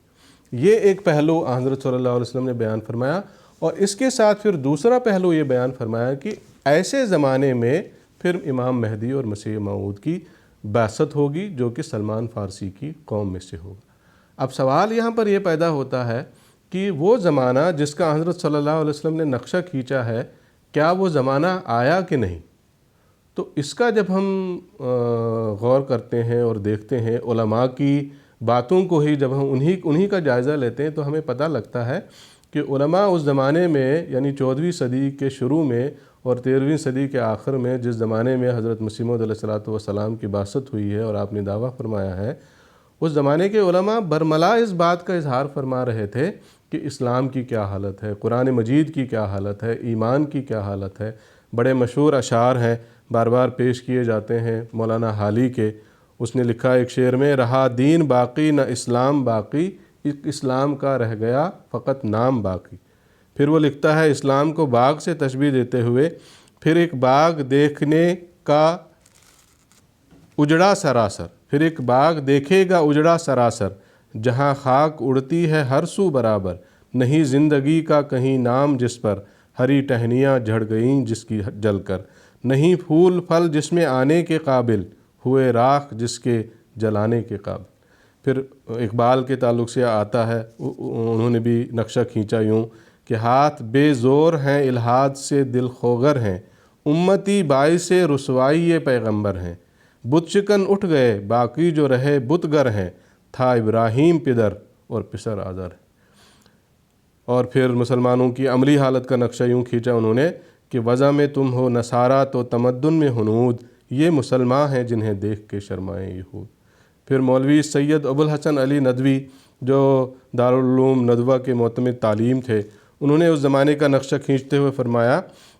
یہ ایک پہلو حضرت صلی اللہ علیہ وسلم نے بیان فرمایا، اور اس کے ساتھ پھر دوسرا پہلو یہ بیان فرمایا کہ ایسے زمانے میں پھر امام مہدی اور مسیح موعود کی بعثت ہوگی جو کہ سلمان فارسی کی قوم میں سے ہوگا۔ اب سوال یہاں پر یہ پیدا ہوتا ہے کہ وہ زمانہ جس کا حضرت صلی اللہ علیہ وسلم نے نقشہ کھینچا ہے، کیا وہ زمانہ آیا کہ نہیں؟ تو اس کا جب ہم غور کرتے ہیں اور دیکھتے ہیں علماء کی باتوں کو ہی جب ہم انہی کا جائزہ لیتے ہیں تو ہمیں پتہ لگتا ہے کہ علماء اس زمانے میں یعنی 14ویں صدی کے شروع میں اور 13ویں صدی کے آخر میں جس زمانے میں حضرت مسیح موعود علیہ الصلوۃ والسلام کی بعثت ہوئی ہے اور آپ نے دعویٰ فرمایا ہے، اس زمانے کے علماء برملا اس بات کا اظہار فرما رہے تھے کہ اسلام کی کیا حالت ہے، قرآن مجید کی کیا حالت ہے، ایمان کی کیا حالت ہے۔ بڑے مشہور اشعار ہیں، بار بار پیش کیے جاتے ہیں مولانا حالی کے۔ اس نے لکھا ایک شعر میں، رہا دین باقی نہ اسلام باقی، اسلام کا رہ گیا فقط نام باقی۔ پھر وہ لکھتا ہے اسلام کو باغ سے تشبیہ دیتے ہوئے، پھر ایک باغ دیکھنے کا اجڑا سراسر، پھر ایک باغ دیکھے گا اجڑا سراسر، جہاں خاک اڑتی ہے ہر سو برابر، نہیں زندگی کا کہیں نام جس پر، ہری ٹہنیاں جھڑ گئیں جس کی جل کر، نہیں پھول پھل جس میں آنے کے قابل، ہوئے راکھ جس کے جلانے کے قابل۔ پھر اقبال کے تعلق سے آتا ہے، انہوں نے بھی نقشہ کھینچا یوں کہ ہاتھ بے زور ہیں الحاد سے دل خوگر ہیں، امتی باعث رسوائی پیغمبر ہیں، بت شکن اٹھ گئے باقی جو رہے بت گر ہیں، تھا ابراہیم پدر اور پسر آذر ہے۔ اور پھر مسلمانوں کی عملی حالت کا نقشہ یوں کھینچا انہوں نے کہ وضع میں تم ہو نصارہ تو تمدن میں ہنود، یہ مسلمان ہیں جنہیں دیکھ کے شرمائیں یہود۔ پھر مولوی سید ابوالحسن علی ندوی جو دارالعلوم ندوہ کے معتمد تعلیم تھے، انہوں نے اس زمانے کا نقشہ کھینچتے ہوئے فرمایا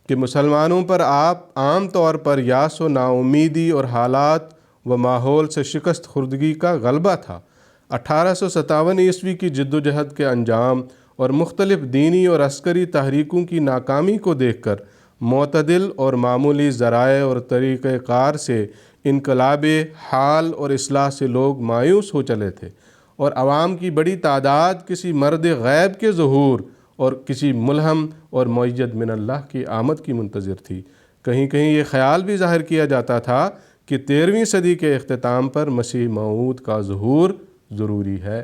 کہ مسلمانوں پر عام طور پر یاس و ناامیدی اور حالات و ماحول سے شکست خوردگی کا غلبہ تھا۔ 1857 عیسوی کی جد و جہد کے انجام اور مختلف دینی اور عسکری تحریکوں کی ناکامی کو دیکھ کر معتدل اور معمولی ذرائع اور طریقہ کار سے انقلاب حال اور اصلاح سے لوگ مایوس ہو چلے تھے، اور عوام کی بڑی تعداد کسی مرد غیب کے ظہور اور کسی ملہم اور مؤید من اللہ کی آمد کی منتظر تھی۔ کہیں کہیں یہ خیال بھی ظاہر کیا جاتا تھا کہ 13ویں صدی کے اختتام پر مسیح موعود کا ظہور ضروری ہے۔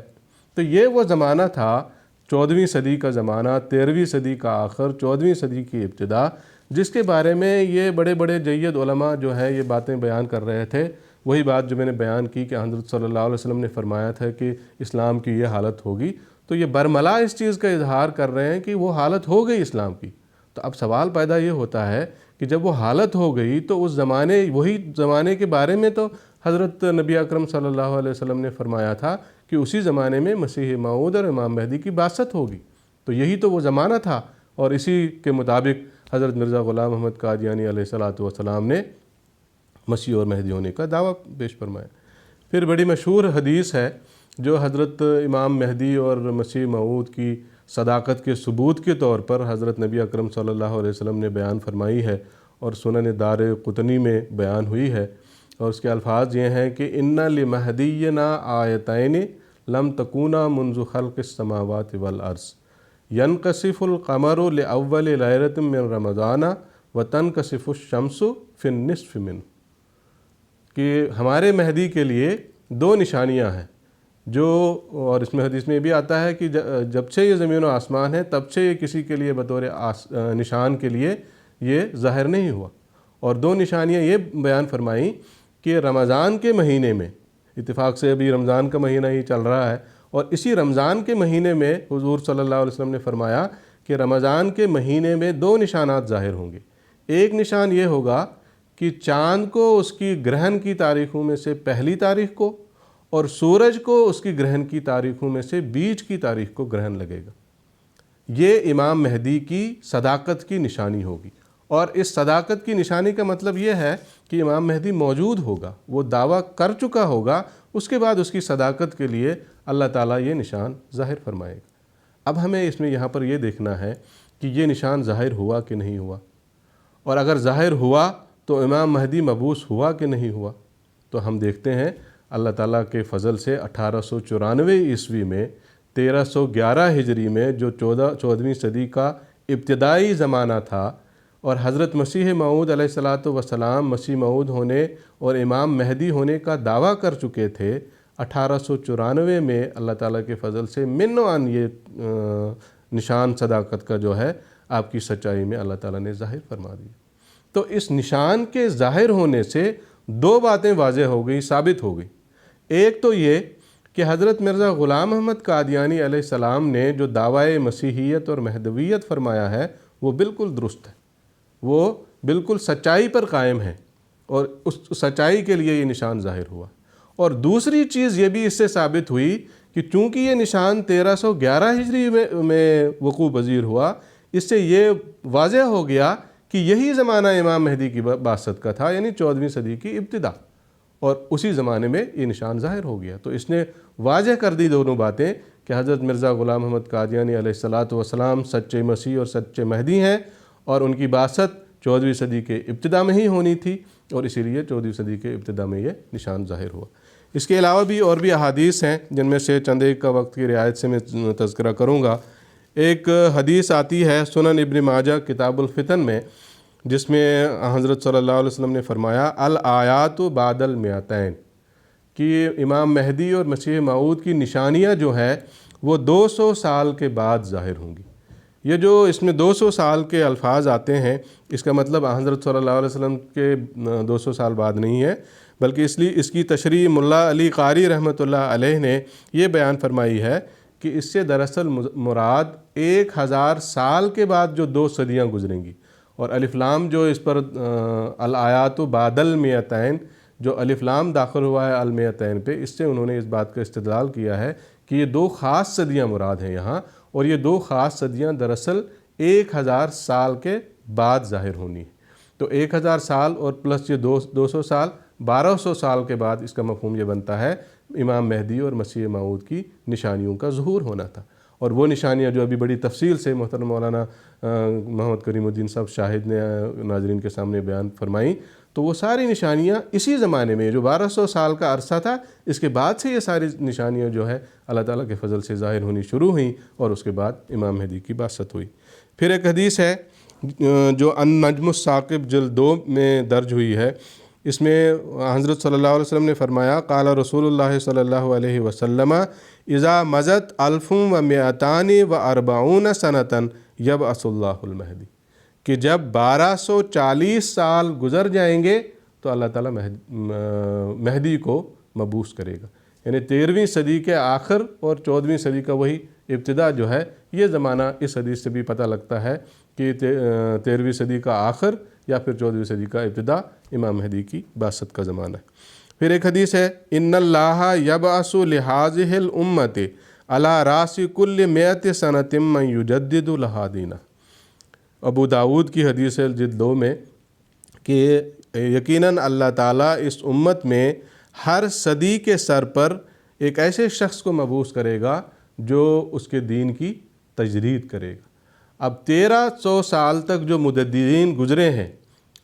تو یہ وہ زمانہ تھا، 14ویں صدی کا زمانہ، 13ویں صدی کا آخر، 14ویں صدی کی ابتدا، جس کے بارے میں یہ بڑے بڑے جید علماء جو ہے یہ باتیں بیان کر رہے تھے۔ وہی بات جو میں نے بیان کی کہ حضرت صلی اللہ علیہ وسلم نے فرمایا تھا کہ اسلام کی یہ حالت ہوگی، تو یہ برملا اس چیز کا اظہار کر رہے ہیں کہ وہ حالت ہو گئی اسلام کی۔ تو اب سوال پیدا یہ ہوتا ہے کہ جب وہ حالت ہو گئی تو اس زمانے، وہی زمانے کے بارے میں تو حضرت نبی اکرم صلی اللہ علیہ وسلم نے فرمایا تھا کہ اسی زمانے میں مسیح موعود اور امام مہدی کی بعثت ہوگی۔ تو یہی تو وہ زمانہ تھا، اور اسی کے مطابق حضرت مرزا غلام احمد قادیانی علیہ السلام نے مسیح اور مہدی ہونے کا دعویٰ پیش فرمایا۔ پھر بڑی مشہور حدیث ہے جو حضرت امام مہدی اور مسیح موعود کی صداقت کے ثبوت کے طور پر حضرت نبی اکرم صلی اللہ علیہ وسلم نے بیان فرمائی ہے، اور سنن دار قطنی میں بیان ہوئی ہے، اور اس کے الفاظ یہ ہیں کہ ان لمہدینا آیتین لم تکونا منذ خلق السماوات والارض، ینکسف القمر لاول لیلۃ من رمضان وتنکسف الشمس فی النصف منہ، کہ ہمارے مہدی کے لیے دو نشانیاں ہیں جو، اور اس میں حدیث میں بھی آتا ہے کہ جب سے یہ زمین و آسمان ہے تب سے یہ کسی کے لیے بطور نشان کے لیے یہ ظاہر نہیں ہوا، اور دو نشانیاں یہ بیان فرمائیں کہ رمضان کے مہینے میں، اتفاق سے ابھی رمضان کا مہینہ ہی چل رہا ہے، اور اسی رمضان کے مہینے میں حضور صلی اللہ علیہ وسلم نے فرمایا کہ رمضان کے مہینے میں دو نشانات ظاہر ہوں گے۔ ایک نشان یہ ہوگا کہ چاند کو اس کی گرہن کی تاریخوں میں سے پہلی تاریخ کو، اور سورج کو اس کی گرہن کی تاریخوں میں سے بیچ کی تاریخ کو گرہن لگے گا۔ یہ امام مہدی کی صداقت کی نشانی ہوگی، اور اس صداقت کی نشانی کا مطلب یہ ہے کہ امام مہدی موجود ہوگا، وہ دعویٰ کر چکا ہوگا، اس کے بعد اس کی صداقت کے لیے اللہ تعالیٰ یہ نشان ظاہر فرمائے گا۔ اب ہمیں اس میں یہاں پر یہ دیکھنا ہے کہ یہ نشان ظاہر ہوا کہ نہیں ہوا، اور اگر ظاہر ہوا تو امام مہدی مبعوث ہوا کہ نہیں ہوا۔ تو ہم دیکھتے ہیں اللہ تعالیٰ کے فضل سے 1894 عیسوی میں 1311 ہجری میں جو 14ویں صدی کا ابتدائی زمانہ تھا، اور حضرت مسیح موعود علیہ السلام مسیح موعود ہونے اور امام مہدی ہونے کا دعویٰ کر چکے تھے، 1894 میں اللہ تعالیٰ کے فضل سے من و عن یہ نشان صداقت کا جو ہے آپ کی سچائی میں اللہ تعالیٰ نے ظاہر فرما دی۔ تو اس نشان کے ظاہر ہونے سے دو باتیں واضح ہو گئی، ثابت ہو گئی۔ ایک تو یہ کہ حضرت مرزا غلام احمد قادیانی علیہ السلام نے جو دعوی مسیحیت اور مہدویت فرمایا ہے وہ بالکل درست ہے، وہ بالکل سچائی پر قائم ہے، اور اس سچائی کے لیے یہ نشان ظاہر ہوا۔ اور دوسری چیز یہ بھی اس سے ثابت ہوئی کہ چونکہ یہ نشان 1311 ہجری میں وقوع پذیر ہوا، اس سے یہ واضح ہو گیا کہ یہی زمانہ امام مہدی کی بعثت کا تھا، یعنی 14ویں صدی کی ابتدا۔ اور اسی زمانے میں یہ نشان ظاہر ہو گیا۔ تو اس نے واضح کر دی دونوں باتیں کہ حضرت مرزا غلام احمد قادیانی علیہ الصلاۃ والسلام سچے مسیح اور سچے مہدی ہیں، اور ان کی بعثت 14ویں صدی کے ابتدا میں ہی ہونی تھی، اور اسی لیے 14ویں صدی کے ابتدا میں یہ نشان ظاہر ہوا۔ اس کے علاوہ بھی اور بھی احادیث ہیں جن میں سے چند ایک کا وقت کی رعایت سے میں تذکرہ کروں گا۔ ایک حدیث آتی ہے سنن ابن ماجہ کتاب الفتن میں، جس میں حضرت صلی اللہ علیہ وسلم نے فرمایا الآیات بعد المئتین، کہ امام مہدی اور مسیح موعود کی نشانیاں جو ہے وہ 200 سال کے بعد ظاہر ہوں گی۔ یہ جو اس میں 200 سال کے الفاظ آتے ہیں، اس کا مطلب حضرت صلی اللہ علیہ وسلم کے 200 سال بعد نہیں ہے، بلکہ اس کی تشریح ملا علی قاری رحمۃ اللہ علیہ نے یہ بیان فرمائی ہے کہ اس سے دراصل مراد 1000 سال کے بعد جو 2 صدیاں گزریں گی، اور الف لام جو اس پر الآیات بعد المئتین، جو الف لام داخل ہوا ہے المئتین پہ، اس سے انہوں نے اس بات کا استدلال کیا ہے کہ یہ 2 خاص صدیاں مراد ہیں یہاں، اور یہ 2 خاص صدیاں دراصل 1000 سال کے بعد ظاہر ہونی ہے۔ تو 1000 سال اور پلس یہ 200 سال، 1200 سال کے بعد اس کا مفہوم یہ بنتا ہے امام مہدی اور مسیح موعود کی نشانیوں کا ظہور ہونا تھا۔ اور وہ نشانیاں جو ابھی بڑی تفصیل سے محترم مولانا محمد کریم الدین صاحب شاہد نے ناظرین کے سامنے بیان فرمائیں، تو وہ ساری نشانیاں اسی زمانے میں جو 1200 سال کا عرصہ تھا، اس کے بعد سے یہ ساری نشانیاں جو ہے اللہ تعالیٰ کے فضل سے ظاہر ہونی شروع ہوئیں، اور اس کے بعد امام مہدی کی بعثت ہوئی۔ پھر ایک حدیث ہے جو النجم الثاقب جلد 2 میں درج ہوئی ہے، اس میں حضرت صلی اللہ علیہ وسلم نے فرمایا قال رسول اللہ صلی اللہ علیہ وسلم اذا مضت 1240 سنۃ یبعث اللہ المہدی، کہ جب 1240 سال گزر جائیں گے تو اللہ تعالیٰ مہدی کو مبعوث کرے گا۔ یعنی 13ویں صدی کے آخر اور 14ویں صدی کا وہی ابتدا جو ہے، یہ زمانہ اس حدیث سے بھی پتہ لگتا ہے کہ 13ویں صدی کا آخر یا پھر 14ویں صدی کا ابتدا امام مہدی کی بعثت کا زمانہ ہے۔ پھر ایک حدیث ہے ان اللہ یبعث لہذہ الامت علی راس کل 100 سنۃ من یجدد لہا دینہ۔ ابو داود کی حدیث ہے جلد 2 میں کہ یقیناً اللہ تعالیٰ اس امت میں ہر صدی کے سر پر ایک ایسے شخص کو مبعوث کرے گا جو اس کے دین کی تجدید کرے گا۔ اب 1300 سال تک جو مجددین گزرے ہیں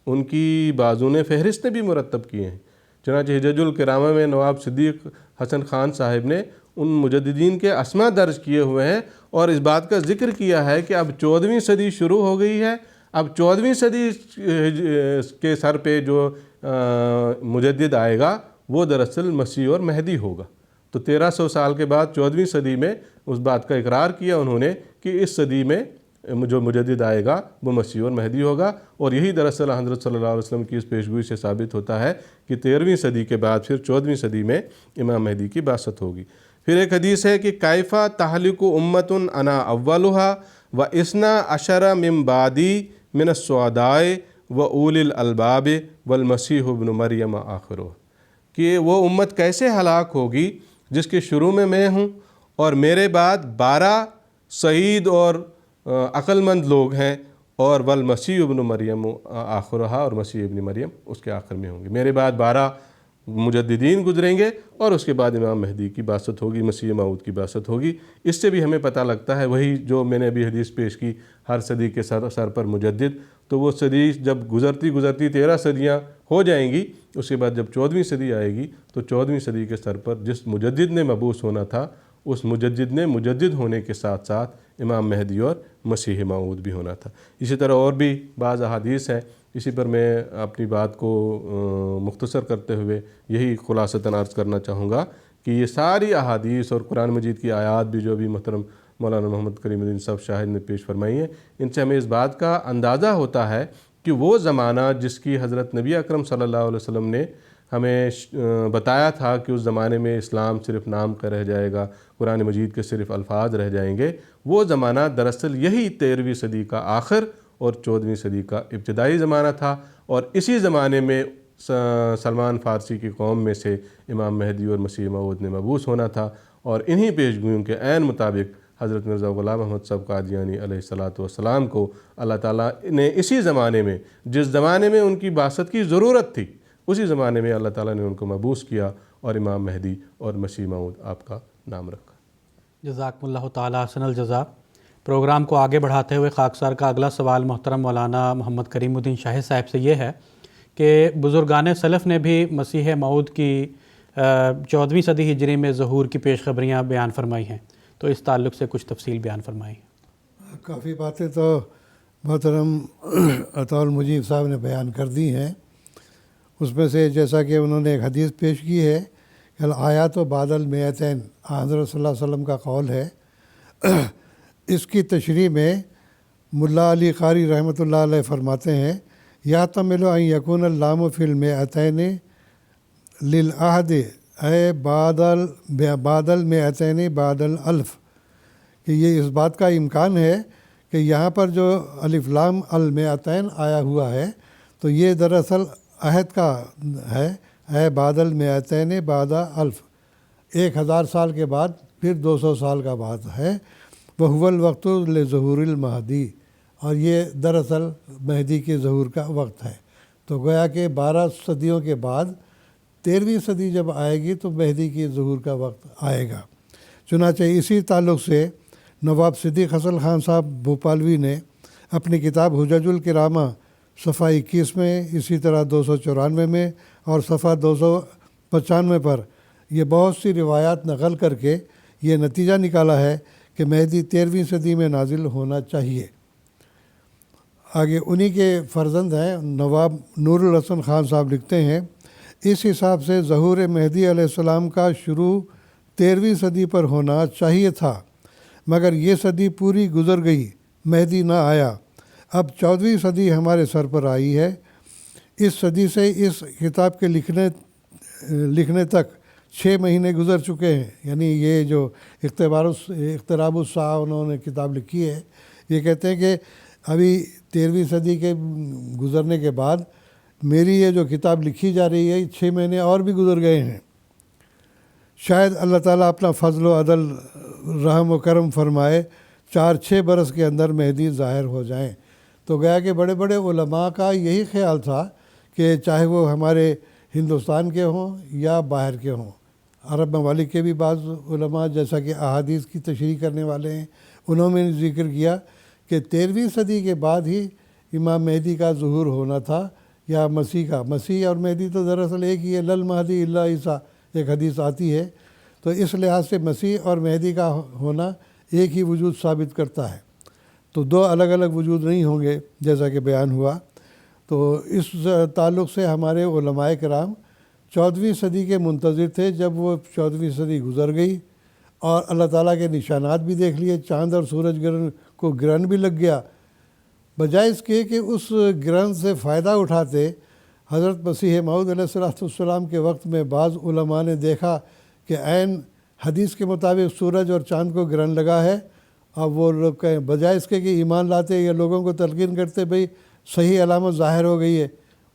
ان کی بازون فہرست بھی مرتب کیے ہیں۔ چنانچہ حجج الکرامہ میں نواب صدیق حسن خان صاحب نے ان مجددین کے اسماء درج کیے ہوئے ہیں، اور اس بات کا ذکر کیا ہے کہ اب 14ویں صدی شروع ہو گئی ہے، اب 14ویں صدی کے سر پہ جو مجدد آئے گا وہ دراصل مسیح اور مہدی ہوگا۔ تو 1300 سال کے بعد 14ویں صدی میں اس بات کا اقرار کیا انہوں نے کہ اس صدی میں جو مجدد آئے گا وہ مسیح اور مہدی ہوگا، اور یہی دراصل حضرت صلی اللہ علیہ وسلم کی اس پیشگوئی سے ثابت ہوتا ہے کہ 13ویں صدی کے بعد پھر 14ویں صدی میں امام مہدی کی بعثت ہوگی۔ پھر ایک حدیث ہے کہ کیفا تہلک امت انا اولھا و اثنا عشر من بعدی من السعداء و اولی الالباب والمسیح ابن مریم آخرہ، کہ وہ امت کیسے ہلاک ہوگی جس کے شروع میں ہوں، اور میرے بعد 12 سعید اور عقل مند لوگ ہیں، اور والمسیح ابن مریم آخرہ، اور مسیح ابن مریم اس کے آخر میں ہوں گے۔ میرے بعد 12 مجددین گزریں گے، اور اس کے بعد امام مہدی کی بعثت ہوگی، مسیح موعود کی بعثت ہوگی۔ اس سے بھی ہمیں پتہ لگتا ہے وہی جو میں نے ابھی حدیث پیش کی، ہر صدی کے سر پر مجدد، تو وہ صدی جب گزرتی 13 صدیاں ہو جائیں گی، اس کے بعد جب 14ویں صدی آئے گی تو 14ویں صدی کے سر پر جس مجدد نے مبعوث ہونا تھا، اس مجدد نے مجدد ہونے کے ساتھ ساتھ امام مہدی اور مسیح موعود بھی ہونا تھا۔ اسی طرح اور بھی بعض احادیث ہیں، اسی پر میں اپنی بات کو مختصر کرتے ہوئے یہی خلاصتاً عرض کرنا چاہوں گا کہ یہ ساری احادیث اور قرآن مجید کی آیات بھی جو ابھی محترم مولانا محمد کریم الدین صاحب شاہد نے پیش فرمائی ہیں، ان سے ہمیں اس بات کا اندازہ ہوتا ہے کہ وہ زمانہ جس کی حضرت نبی اکرم صلی اللہ علیہ وسلم نے ہمیں بتایا تھا کہ اس زمانے میں اسلام صرف نام کا رہ جائے گا، قرآن مجید کے صرف الفاظ رہ جائیں گے، وہ زمانہ دراصل یہی 13ویں صدی کا آخر اور 14ویں صدی کا ابتدائی زمانہ تھا، اور اسی زمانے میں سلمان فارسی کی قوم میں سے امام مہدی اور مسیح موعود نے مبعوث ہونا تھا، اور انہی پیشگوئیوں کے عین مطابق حضرت مرزا غلام احمد صاحب قادیانی علیہ الصلاۃ والسلام کو اللہ تعالیٰ نے اسی زمانے میں، جس زمانے میں ان کی بعثت کی ضرورت تھی، اسی زمانے میں اللہ تعالیٰ نے ان کو مبعوث کیا اور امام مہدی اور مسیح موعود آپ کا نام رکھا۔ جزاکم اللہ تعالیٰ احسن الجزا۔ پروگرام کو آگے بڑھاتے ہوئے خاکسار کا اگلا سوال محترم مولانا محمد کریم الدین شاہد صاحب سے یہ ہے کہ بزرگان سلف نے بھی مسیح موعود کی 14ویں صدی ہجری میں ظہور کی پیش خبریاں بیان فرمائی ہیں، تو اس تعلق سے کچھ تفصیل بیان فرمائی۔ کافی باتیں تو محترم عطا المجیب صاحب نے بیان کر دی ہیں، اس میں سے جیسا کہ انہوں نے ایک حدیث پیش کی ہے کہ آیات و بعد المیتین، حضرت صلی اللہ علیہ وسلم کا قول ہے۔ اس کی تشریح میں ملا علی قاری رحمۃ اللہ علیہ فرماتے ہیں یحتمل ان یکون اللام فی المیتین للعہد اے بعد المیتین بعد الالف، کہ یہ اس بات کا امکان ہے کہ یہاں پر جو الف لام المیتین آیا ہوا ہے تو یہ دراصل عہد کا ہے، اے بعد المیتین بعد الف، 1000 سال کے بعد پھر 200 سال کا بعد ہے۔ وہو الوقت لظہور المہدی، اور یہ دراصل مہدی کے ظہور کا وقت ہے۔ تو گویا کہ 12 صدیوں کے بعد 13ویں صدی جب آئے گی تو مہدی کی ظہور کا وقت آئے گا۔ چنانچہ اسی تعلق سے نواب صدیق حسن خان صاحب بھوپالوی نے اپنی کتاب حجج الکرامہ صفحہ 21 میں، اسی طرح 294 میں اور صفحہ 295 پر یہ بہت سی روایات نقل کر کے یہ نتیجہ نکالا ہے کہ مہدی 13ویں صدی میں نازل ہونا چاہیے۔ آگے انہی کے فرزند ہیں نواب نور الحسن خان صاحب لکھتے ہیں اس حساب سے ظہور مہدی علیہ السلام کا شروع 13ویں صدی پر ہونا چاہیے تھا، مگر یہ صدی پوری گزر گئی، مہدی نہ آیا۔ اب 14ویں صدی ہمارے سر پر آئی ہے۔ اس صدی سے اس کتاب کے لکھنے تک 6 مہینے گزر چکے ہیں، یعنی یہ جو اقتراب الساعہ انہوں نے کتاب لکھی ہے، یہ کہتے ہیں کہ ابھی 13ویں صدی کے گزرنے کے بعد میری یہ جو کتاب لکھی جا رہی ہے 6 مہینے اور بھی گزر گئے ہیں۔ شاید اللہ تعالیٰ اپنا فضل و عدل رحم و کرم فرمائے 4-6 برس کے اندر مہدی ظاہر ہو جائیں۔ تو گیا کہ بڑے بڑے علماء کا یہی خیال تھا کہ چاہے وہ ہمارے ہندوستان کے ہوں یا باہر کے ہوں، عرب ممالک کے بھی بعض علماء جیسا کہ احادیث کی تشریح کرنے والے ہیں، انہوں نے ذکر کیا کہ 13ویں صدی کے بعد ہی امام مہدی کا ظہور ہونا تھا، یا مسیح کا۔ مسیح اور مہدی تو دراصل ایک ہی ہے، لل مہدی الا عیسیٰ ایک حدیث آتی ہے، تو اس لحاظ سے مسیح اور مہدی کا ہونا ایک ہی وجود ثابت کرتا ہے، تو 2 الگ الگ وجود نہیں ہوں گے جیسا کہ بیان ہوا۔ تو اس تعلق سے ہمارے علماء کرام 14ویں صدی کے منتظر تھے۔ جب وہ 14ویں صدی گزر گئی اور اللہ تعالیٰ کے نشانات بھی دیکھ لیے، چاند اور سورج کو گرہن بھی لگ گیا، بجائے اس کے کہ اس گرہن سے فائدہ اٹھاتے، حضرت مسیح موعود علیہ السلام کے وقت میں بعض علماء نے دیکھا کہ عین حدیث کے مطابق سورج اور چاند کو گرہن لگا ہے، اب وہ لوگ کہیں بجائے اس کے کہ ایمان لاتے یا لوگوں کو تلقین کرتے بھئی صحیح علامت ظاہر ہو گئی ہے،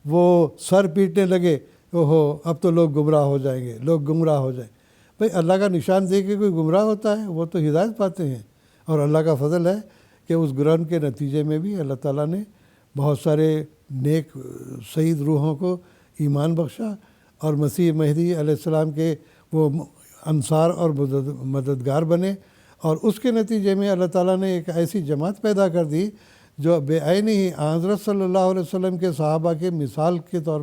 وہ سر پیٹنے لگے، اوہو اب تو لوگ گمراہ ہو جائیں گے، لوگ گمراہ ہو جائیں۔ بھئی اللہ کا نشان دیکھ کے کوئی گمراہ ہوتا ہے؟ وہ تو ہدایت پاتے ہیں، اور اللہ کا فضل ہے کہ اس گرہن کے نتیجے میں بھی اللہ تعالیٰ نے بہت سارے نیک سعید روحوں کو ایمان بخشا، اور مسیح مہدی علیہ السلام کے وہ انصار اور مددگار بنے، اور اس کے نتیجے میں اللہ تعالیٰ نے ایک ایسی جماعت پیدا کر دی جو بے عین ہی حضرت صلی اللہ علیہ وسلم کے صحابہ کے مثال کے طور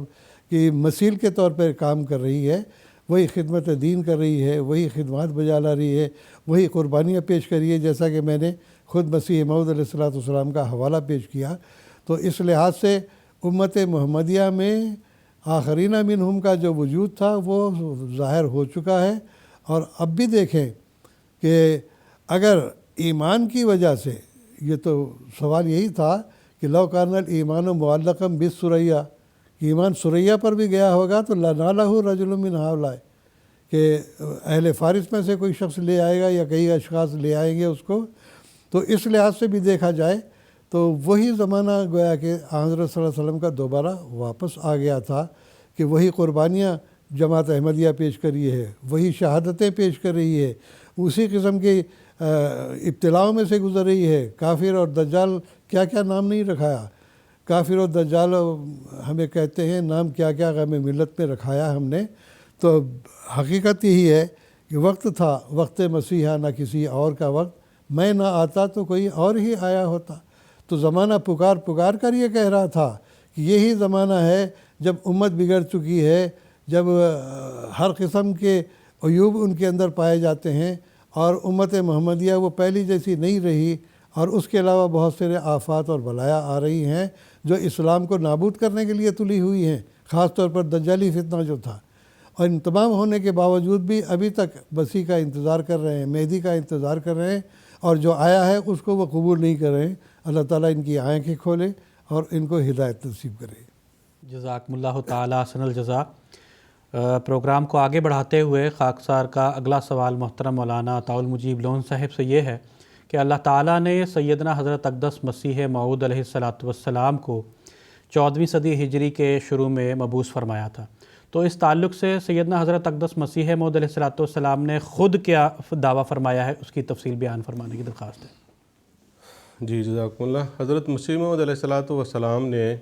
کی مثیل کے طور پر کام کر رہی ہے، وہی خدمت دین کر رہی ہے، وہی خدمات بجا لا رہی ہے، وہی قربانیاں پیش کر رہی ہے، جیسا کہ میں نے خود مسیح موعود علیہ السلام کا حوالہ پیش کیا۔ تو اس لحاظ سے امت محمدیہ میں آخرین منہم کا جو وجود تھا وہ ظاہر ہو چکا ہے، اور اب بھی دیکھیں کہ اگر ایمان کی وجہ سے، یہ تو سوال یہی تھا کہ لو کان الایمان معلقا بالثریہ، ایمان ثریہ پر بھی گیا ہوگا تو لنالہ رجل من ہؤلاء، کہ اہل فارس میں سے کوئی شخص لے آئے گا یا کئی اشخاص لے آئیں گے اس کو۔ تو اس لحاظ سے بھی دیکھا جائے تو وہی زمانہ گویا کہ حضرت صلی اللہ علیہ وسلم کا دوبارہ واپس آ گیا تھا، کہ وہی قربانیاں جماعت احمدیہ پیش کر رہی ہے، وہی شہادتیں پیش کر رہی ہے، اسی قسم کی ابتلاؤں میں سے گزر رہی ہے۔ کافر اور دجال کیا کیا نام نہیں رکھایا، کافر و دجال ہمیں کہتے ہیں نام کیا کیا ہمیں ملت میں رکھایا ہم نے، تو حقیقت یہی ہے کہ وقت تھا، وقت مسیحا نہ کسی اور کا وقت، میں نہ آتا تو کوئی اور ہی آیا ہوتا۔ تو زمانہ پکار پکار کر یہ کہہ رہا تھا کہ یہی زمانہ ہے جب امت بگڑ چکی ہے، جب ہر قسم کے عیوب ان کے اندر پائے جاتے ہیں، اور امت محمدیہ وہ پہلی جیسی نہیں رہی، اور اس کے علاوہ بہت سارے آفات اور بلایا آ رہی ہیں جو اسلام کو نابود کرنے کے لیے تلی ہوئی ہیں، خاص طور پر دجالی فتنہ جو تھا۔ اور ان تمام ہونے کے باوجود بھی ابھی تک مسیح کا انتظار کر رہے ہیں، مہدی کا انتظار کر رہے ہیں، اور جو آیا ہے اس کو وہ قبول نہیں کر رہے ہیں۔ اللہ تعالیٰ ان کی آنکھیں کھولے اور ان کو ہدایت نصیب کرے۔ جزاکم اللہ تعالیٰ احسن الجزا۔ پروگرام کو آگے بڑھاتے ہوئے خاکسار کا اگلا سوال محترم مولانا عطاء المجیب لون صاحب سے یہ ہے کہ اللہ تعالیٰ نے سیدنا حضرت اقدس مسیح موعود علیہ السلام کو 14ویں صدی ہجری کے شروع میں مبعوث فرمایا تھا، تو اس تعلق سے سیدنا حضرت اقدس مسیح موعود علیہ السلام نے خود کیا دعویٰ فرمایا ہے، اس کی تفصیل بیان فرمانے کی درخواست ہے۔ جی جزاکم اللہ۔ حضرت مسیح موعود علیہ السلام نے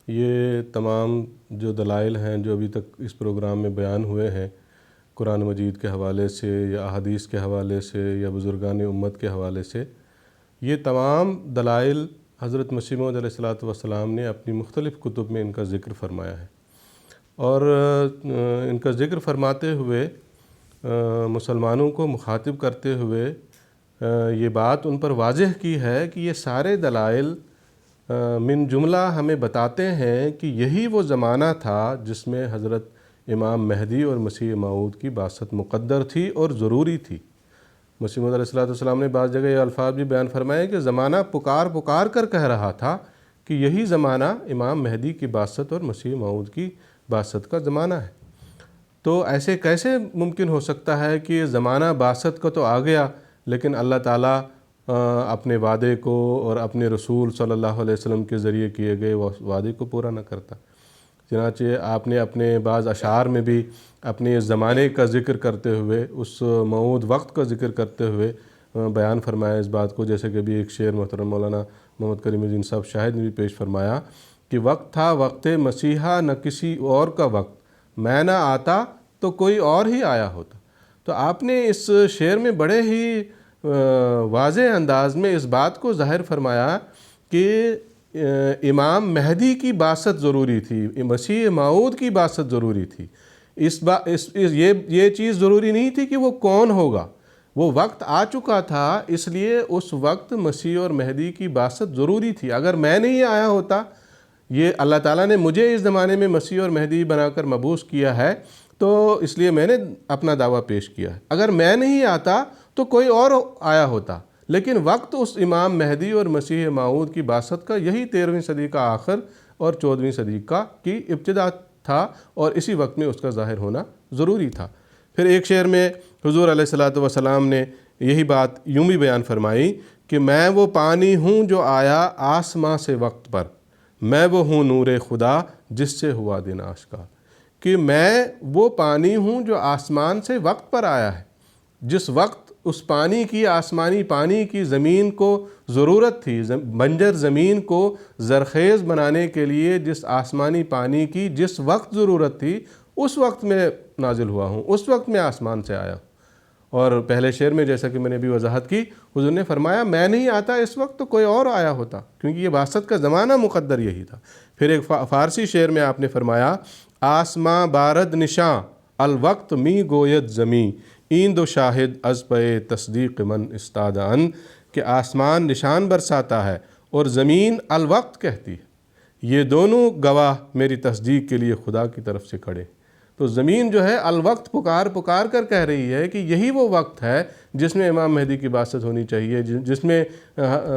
یہ تمام جو دلائل ہیں جو ابھی تک اس پروگرام میں بیان ہوئے ہیں، قرآن مجید کے حوالے سے یا احادیث کے حوالے سے یا بزرگان امت کے حوالے سے، یہ تمام دلائل حضرت مسیح موعود علیہ السلام نے اپنی مختلف کتب میں ان کا ذکر فرمایا ہے، اور ان کا ذکر فرماتے ہوئے مسلمانوں کو مخاطب کرتے ہوئے یہ بات ان پر واضح کی ہے کہ یہ سارے دلائل من جملہ ہمیں بتاتے ہیں کہ یہی وہ زمانہ تھا جس میں حضرت امام مہدی اور مسیح موعود کی بعثت مقدر تھی اور ضروری تھی۔ مسیح موعود علیہ السلام نے بعض جگہ یہ الفاظ بھی بیان فرمائے کہ زمانہ پکار پکار کر کہہ رہا تھا کہ یہی زمانہ امام مہدی کی بعثت اور مسیح موعود کی بعثت کا زمانہ ہے۔ تو ایسے کیسے ممکن ہو سکتا ہے کہ زمانہ بعثت کا تو آ گیا، لیکن اللہ تعالیٰ اپنے وعدے کو اور اپنے رسول صلی اللہ علیہ وسلم کے ذریعے کیے گئے وعدے کو پورا نہ کرتا؟ چنانچہ آپ نے اپنے بعض اشعار میں بھی اپنے زمانے کا ذکر کرتے ہوئے، اس موعود وقت کا ذکر کرتے ہوئے بیان فرمایا اس بات کو، جیسے کہ بھی ایک شعر محترم مولانا محمد کریم الدین صاحب شاہد نے بھی پیش فرمایا کہ وقت تھا وقت مسیحا نہ کسی اور کا وقت، میں نہ آتا تو کوئی اور ہی آیا ہوتا۔ تو آپ نے اس شعر میں بڑے ہی واضح انداز میں اس بات کو ظاہر فرمایا کہ امام مہدی کی بعثت ضروری تھی، مسیح موعود کی بعثت ضروری تھی۔ یہ چیز ضروری نہیں تھی کہ وہ کون ہوگا، وہ وقت آ چکا تھا، اس لیے اس وقت مسیح اور مہدی کی بعثت ضروری تھی۔ اگر میں نہیں آیا ہوتا، یہ اللہ تعالیٰ نے مجھے اس زمانے میں مسیح اور مہدی بنا کر مبعوث کیا ہے، تو اس لیے میں نے اپنا دعویٰ پیش کیا ہے۔ اگر میں نہیں آتا تو کوئی اور آیا ہوتا، لیکن وقت اس امام مہدی اور مسیح موعود کی بعثت کا یہی 13ویں صدی کا آخر اور 14ویں صدی کی ابتدا تھا، اور اسی وقت میں اس کا ظاہر ہونا ضروری تھا۔ پھر ایک شعر میں حضور علیہ السلام نے یہی بات یوں بھی بیان فرمائی کہ میں وہ پانی ہوں جو آیا آسماں سے وقت پر، میں وہ ہوں نور خدا جس سے ہوا دن آشکار، کہ میں وہ پانی ہوں جو آسمان سے وقت پر آیا ہے، جس وقت اس پانی کی، آسمانی پانی کی زمین کو ضرورت تھی، بنجر زمین کو زرخیز بنانے کے لیے جس آسمانی پانی کی جس وقت ضرورت تھی، اس وقت میں نازل ہوا ہوں، اس وقت میں آسمان سے آیا ہوں۔ اور پہلے شعر میں جیسا کہ میں نے بھی وضاحت کی، حضور نے فرمایا میں نہیں آتا اس وقت تو کوئی اور آیا ہوتا، کیونکہ یہ بعثت کا زمانہ مقدر یہی تھا۔ پھر ایک فارسی شعر میں آپ نے فرمایا آسماں بارد نشاں الوقت می گوید زمیں، این دو شاہد از پہ تصدیق من استاد ان، کہ آسمان نشان برساتا ہے اور زمین الوقت کہتی ہے، یہ دونوں گواہ میری تصدیق کے لیے خدا کی طرف سے کھڑے۔ تو زمین جو ہے الوقت پکار پکار کر کہہ رہی ہے کہ یہی وہ وقت ہے جس میں امام مہدی کی بعثت ہونی چاہیے، جس میں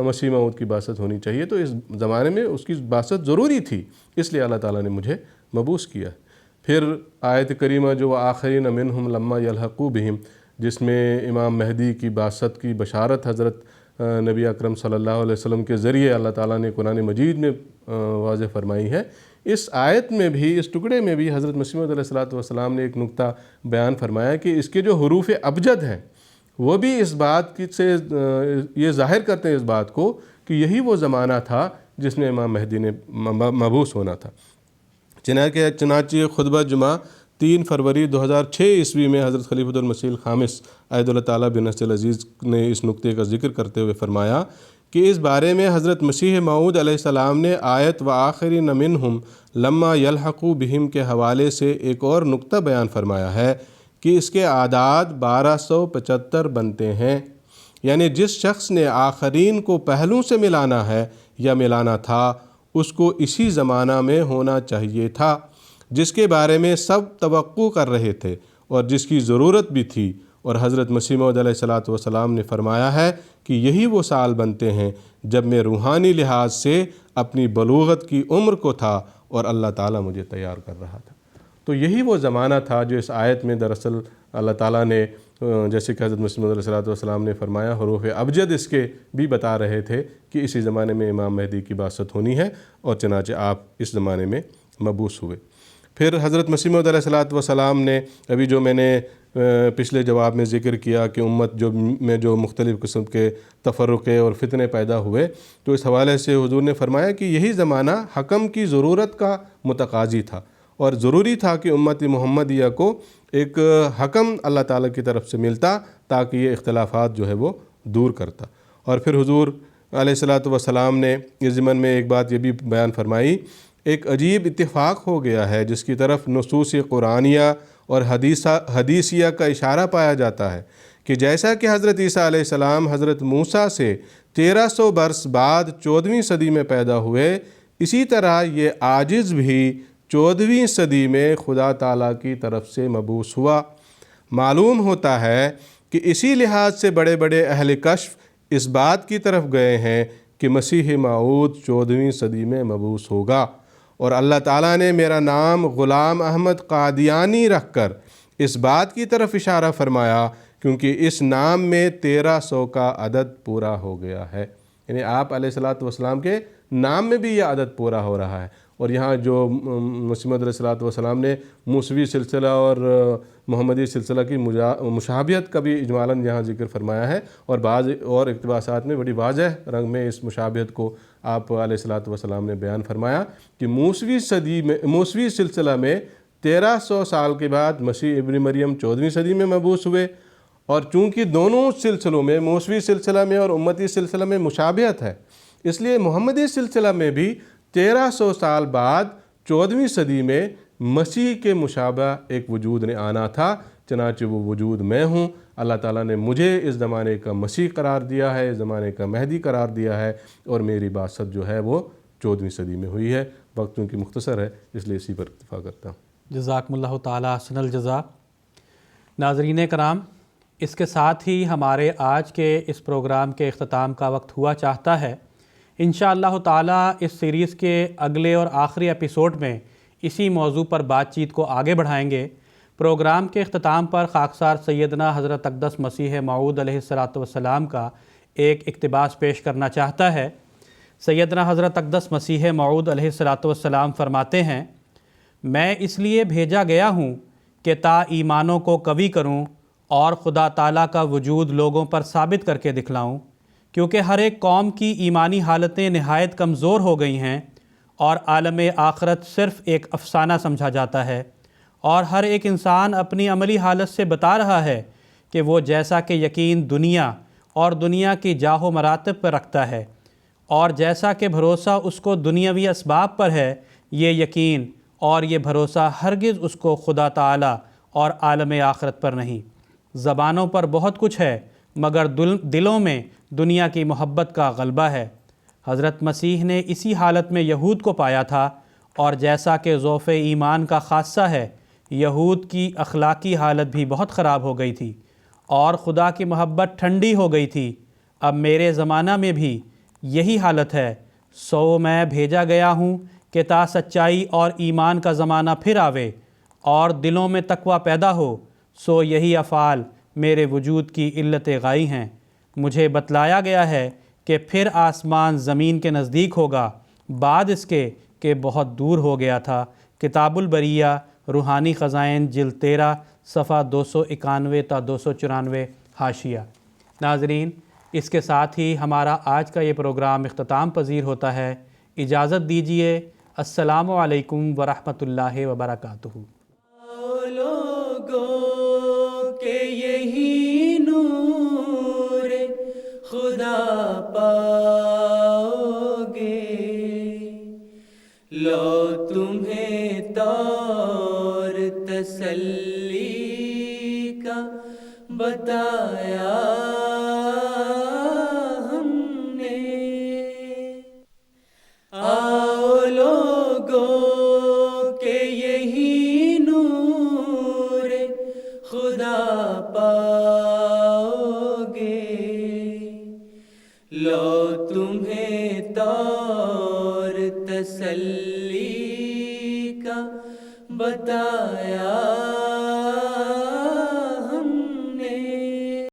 مسیح موعود کی بعثت ہونی چاہیے، تو اس زمانے میں اس کی بعثت ضروری تھی، اس لیے اللہ تعالیٰ نے مجھے مبعوث کیا۔ پھر آیت کریمہ جو آخرین منہم لما یلحقوا بہم، جس میں امام مہدی کی بعثت کی بشارت حضرت نبی اکرم صلی اللہ علیہ وسلم کے ذریعے اللہ تعالیٰ نے قرآن مجید میں واضح فرمائی ہے، اس آیت میں بھی، اس ٹکڑے میں بھی حضرت مسیح موعود علیہ السلام نے ایک نقطہ بیان فرمایا کہ اس کے جو حروف ابجد ہیں وہ بھی اس بات سے یہ ظاہر کرتے ہیں اس بات کو کہ یہی وہ زمانہ تھا جس میں امام مہدی نے مبعوث ہونا تھا۔ چنانچہ خطبہ جمعہ 3 فروری 2006 عیسوی میں حضرت خلیفۃ المسیح الخامس اید اللہ تعالیٰ بنصر العزیز نے اس نقطے کا ذکر کرتے ہوئے فرمایا کہ اس بارے میں حضرت مسیح موعود علیہ السلام نے آیت و آخرین منہم لما یلحقوا بہم کے حوالے سے ایک اور نقطہ بیان فرمایا ہے کہ اس کے اعداد 1275 بنتے ہیں، یعنی جس شخص نے آخرین کو پہلوں سے ملانا ہے یا ملانا تھا اس کو اسی زمانہ میں ہونا چاہیے تھا جس کے بارے میں سب توقع کر رہے تھے اور جس کی ضرورت بھی تھی، اور حضرت مسیح موعود علیہ السلام نے فرمایا ہے کہ یہی وہ سال بنتے ہیں جب میں روحانی لحاظ سے اپنی بلوغت کی عمر کو تھا اور اللہ تعالیٰ مجھے تیار کر رہا تھا۔ تو یہی وہ زمانہ تھا جو اس آیت میں دراصل اللہ تعالیٰ نے، جیسے کہ حضرت مسیح موعود علیہ السلام نے فرمایا، حروف ابجد اس کے بھی بتا رہے تھے کہ اسی زمانے میں امام مہدی کی بعثت ہونی ہے، اور چنانچہ آپ اس زمانے میں مبعوث ہوئے۔ پھر حضرت مسیح موعود علیہ السلام نے ابھی جو میں نے پچھلے جواب میں ذکر کیا کہ امت جو مختلف قسم کے تفرقے اور فتنے پیدا ہوئے، تو اس حوالے سے حضور نے فرمایا کہ یہی زمانہ حکم کی ضرورت کا متقاضی تھا، اور ضروری تھا کہ امت محمدیہ کو ایک حکم اللہ تعالیٰ کی طرف سے ملتا تاکہ یہ اختلافات جو ہے وہ دور کرتا۔ اور پھر حضور علیہ السلام نے اس ضمن میں ایک بات یہ بھی بیان فرمائی، ایک عجیب اتفاق ہو گیا ہے جس کی طرف نصوص قرآنیہ اور حدیثیہ کا اشارہ پایا جاتا ہے کہ جیسا کہ حضرت عیسیٰ علیہ السلام حضرت موسیٰ سے 1300 برس بعد 14ویں صدی میں پیدا ہوئے، اسی طرح یہ عاجز بھی 14ویں صدی میں خدا تعالیٰ کی طرف سے مبعوث ہوا۔ معلوم ہوتا ہے کہ اسی لحاظ سے بڑے بڑے اہل کشف اس بات کی طرف گئے ہیں کہ مسیح موعود 14ویں صدی میں مبعوث ہوگا، اور اللہ تعالیٰ نے میرا نام غلام احمد قادیانی رکھ کر اس بات کی طرف اشارہ فرمایا کیونکہ اس نام میں 1300 کا عدد پورا ہو گیا ہے، یعنی آپ علیہ السلام کے نام میں بھی یہ عدد پورا ہو رہا ہے۔ اور یہاں جو مسیح موعود علیہ السلام نے موسوی سلسلہ اور محمدی سلسلہ کی مشابہت کا بھی اجمالاً یہاں ذکر فرمایا ہے، اور بعض اور اقتباسات میں بڑی واضح رنگ میں اس مشابہت کو آپ علیہ السلام نے بیان فرمایا کہ موسوی سلسلہ میں 1300 سال کے بعد مسیح ابن مریم 14ویں صدی میں مبعوث ہوئے، اور چونکہ دونوں سلسلوں میں موسوی سلسلہ میں اور امتی سلسلہ میں مشابہت ہے، اس لیے محمدی سلسلہ میں بھی 1300 سال بعد 14ویں صدی میں مسیح کے مشابہ ایک وجود نے آنا تھا، چنانچہ وہ وجود میں ہوں۔ اللہ تعالیٰ نے مجھے اس زمانے کا مسیح قرار دیا ہے، اس زمانے کا مہدی قرار دیا ہے، اور میری بعثت جو ہے وہ 14ویں صدی میں ہوئی ہے۔ وقت چونکہ مختصر ہے اس لیے اسی پر اکتفا کرتا ہوں۔ جزاکم اللہ تعالیٰ احسن الجزا۔ ناظرین کرام، اس کے ساتھ ہی ہمارے آج کے اس پروگرام کے اختتام کا وقت ہوا چاہتا ہے۔ انشاءاللہ تعالیٰ اس سیریز کے اگلے اور آخری ایپیسوڈ میں اسی موضوع پر بات چیت کو آگے بڑھائیں گے۔ پروگرام کے اختتام پر خاکسار سیدنا حضرت اقدس مسیح موعود علیہ السلام کا ایک اقتباس پیش کرنا چاہتا ہے۔ سیدنا حضرت اقدس مسیح موعود علیہ السلام فرماتے ہیں، میں اس لیے بھیجا گیا ہوں کہ تا ایمانوں کو قوی کروں اور خدا تعالیٰ کا وجود لوگوں پر ثابت کر کے دکھلاؤں، کیونکہ ہر ایک قوم کی ایمانی حالتیں نہایت کمزور ہو گئی ہیں اور عالم آخرت صرف ایک افسانہ سمجھا جاتا ہے، اور ہر ایک انسان اپنی عملی حالت سے بتا رہا ہے کہ وہ جیسا کہ یقین دنیا اور دنیا کی جاہ و مراتب پر رکھتا ہے، اور جیسا کہ بھروسہ اس کو دنیاوی اسباب پر ہے، یہ یقین اور یہ بھروسہ ہرگز اس کو خدا تعالیٰ اور عالم آخرت پر نہیں۔ زبانوں پر بہت کچھ ہے مگر دلوں میں دنیا کی محبت کا غلبہ ہے۔ حضرت مسیح نے اسی حالت میں یہود کو پایا تھا، اور جیسا کہ ضعف ایمان کا خاصہ ہے، یہود کی اخلاقی حالت بھی بہت خراب ہو گئی تھی اور خدا کی محبت ٹھنڈی ہو گئی تھی۔ اب میرے زمانہ میں بھی یہی حالت ہے، سو میں بھیجا گیا ہوں کہ تا سچائی اور ایمان کا زمانہ پھر آوے اور دلوں میں تقوی پیدا ہو، سو یہی افعال میرے وجود کی علت غائی ہیں۔ مجھے بتلایا گیا ہے کہ پھر آسمان زمین کے نزدیک ہوگا بعد اس کے کہ بہت دور ہو گیا تھا۔ کتاب البریہ، روحانی خزائن، جلد 13، صفحہ 291 تا 294 حاشیہ۔ ناظرین، اس کے ساتھ ہی ہمارا آج کا یہ پروگرام اختتام پذیر ہوتا ہے۔ اجازت دیجیے، السلام علیکم ورحمۃ اللہ وبرکاتہ۔ لوگوں کے یہی نور خدا پاؤ گے، لو تمہیں طور تسلی کا بتایا ہم نے، آؤ لوگوں کے یہی نور خدا پاؤ گے، لو تمہیں طور تسلی کا بتایا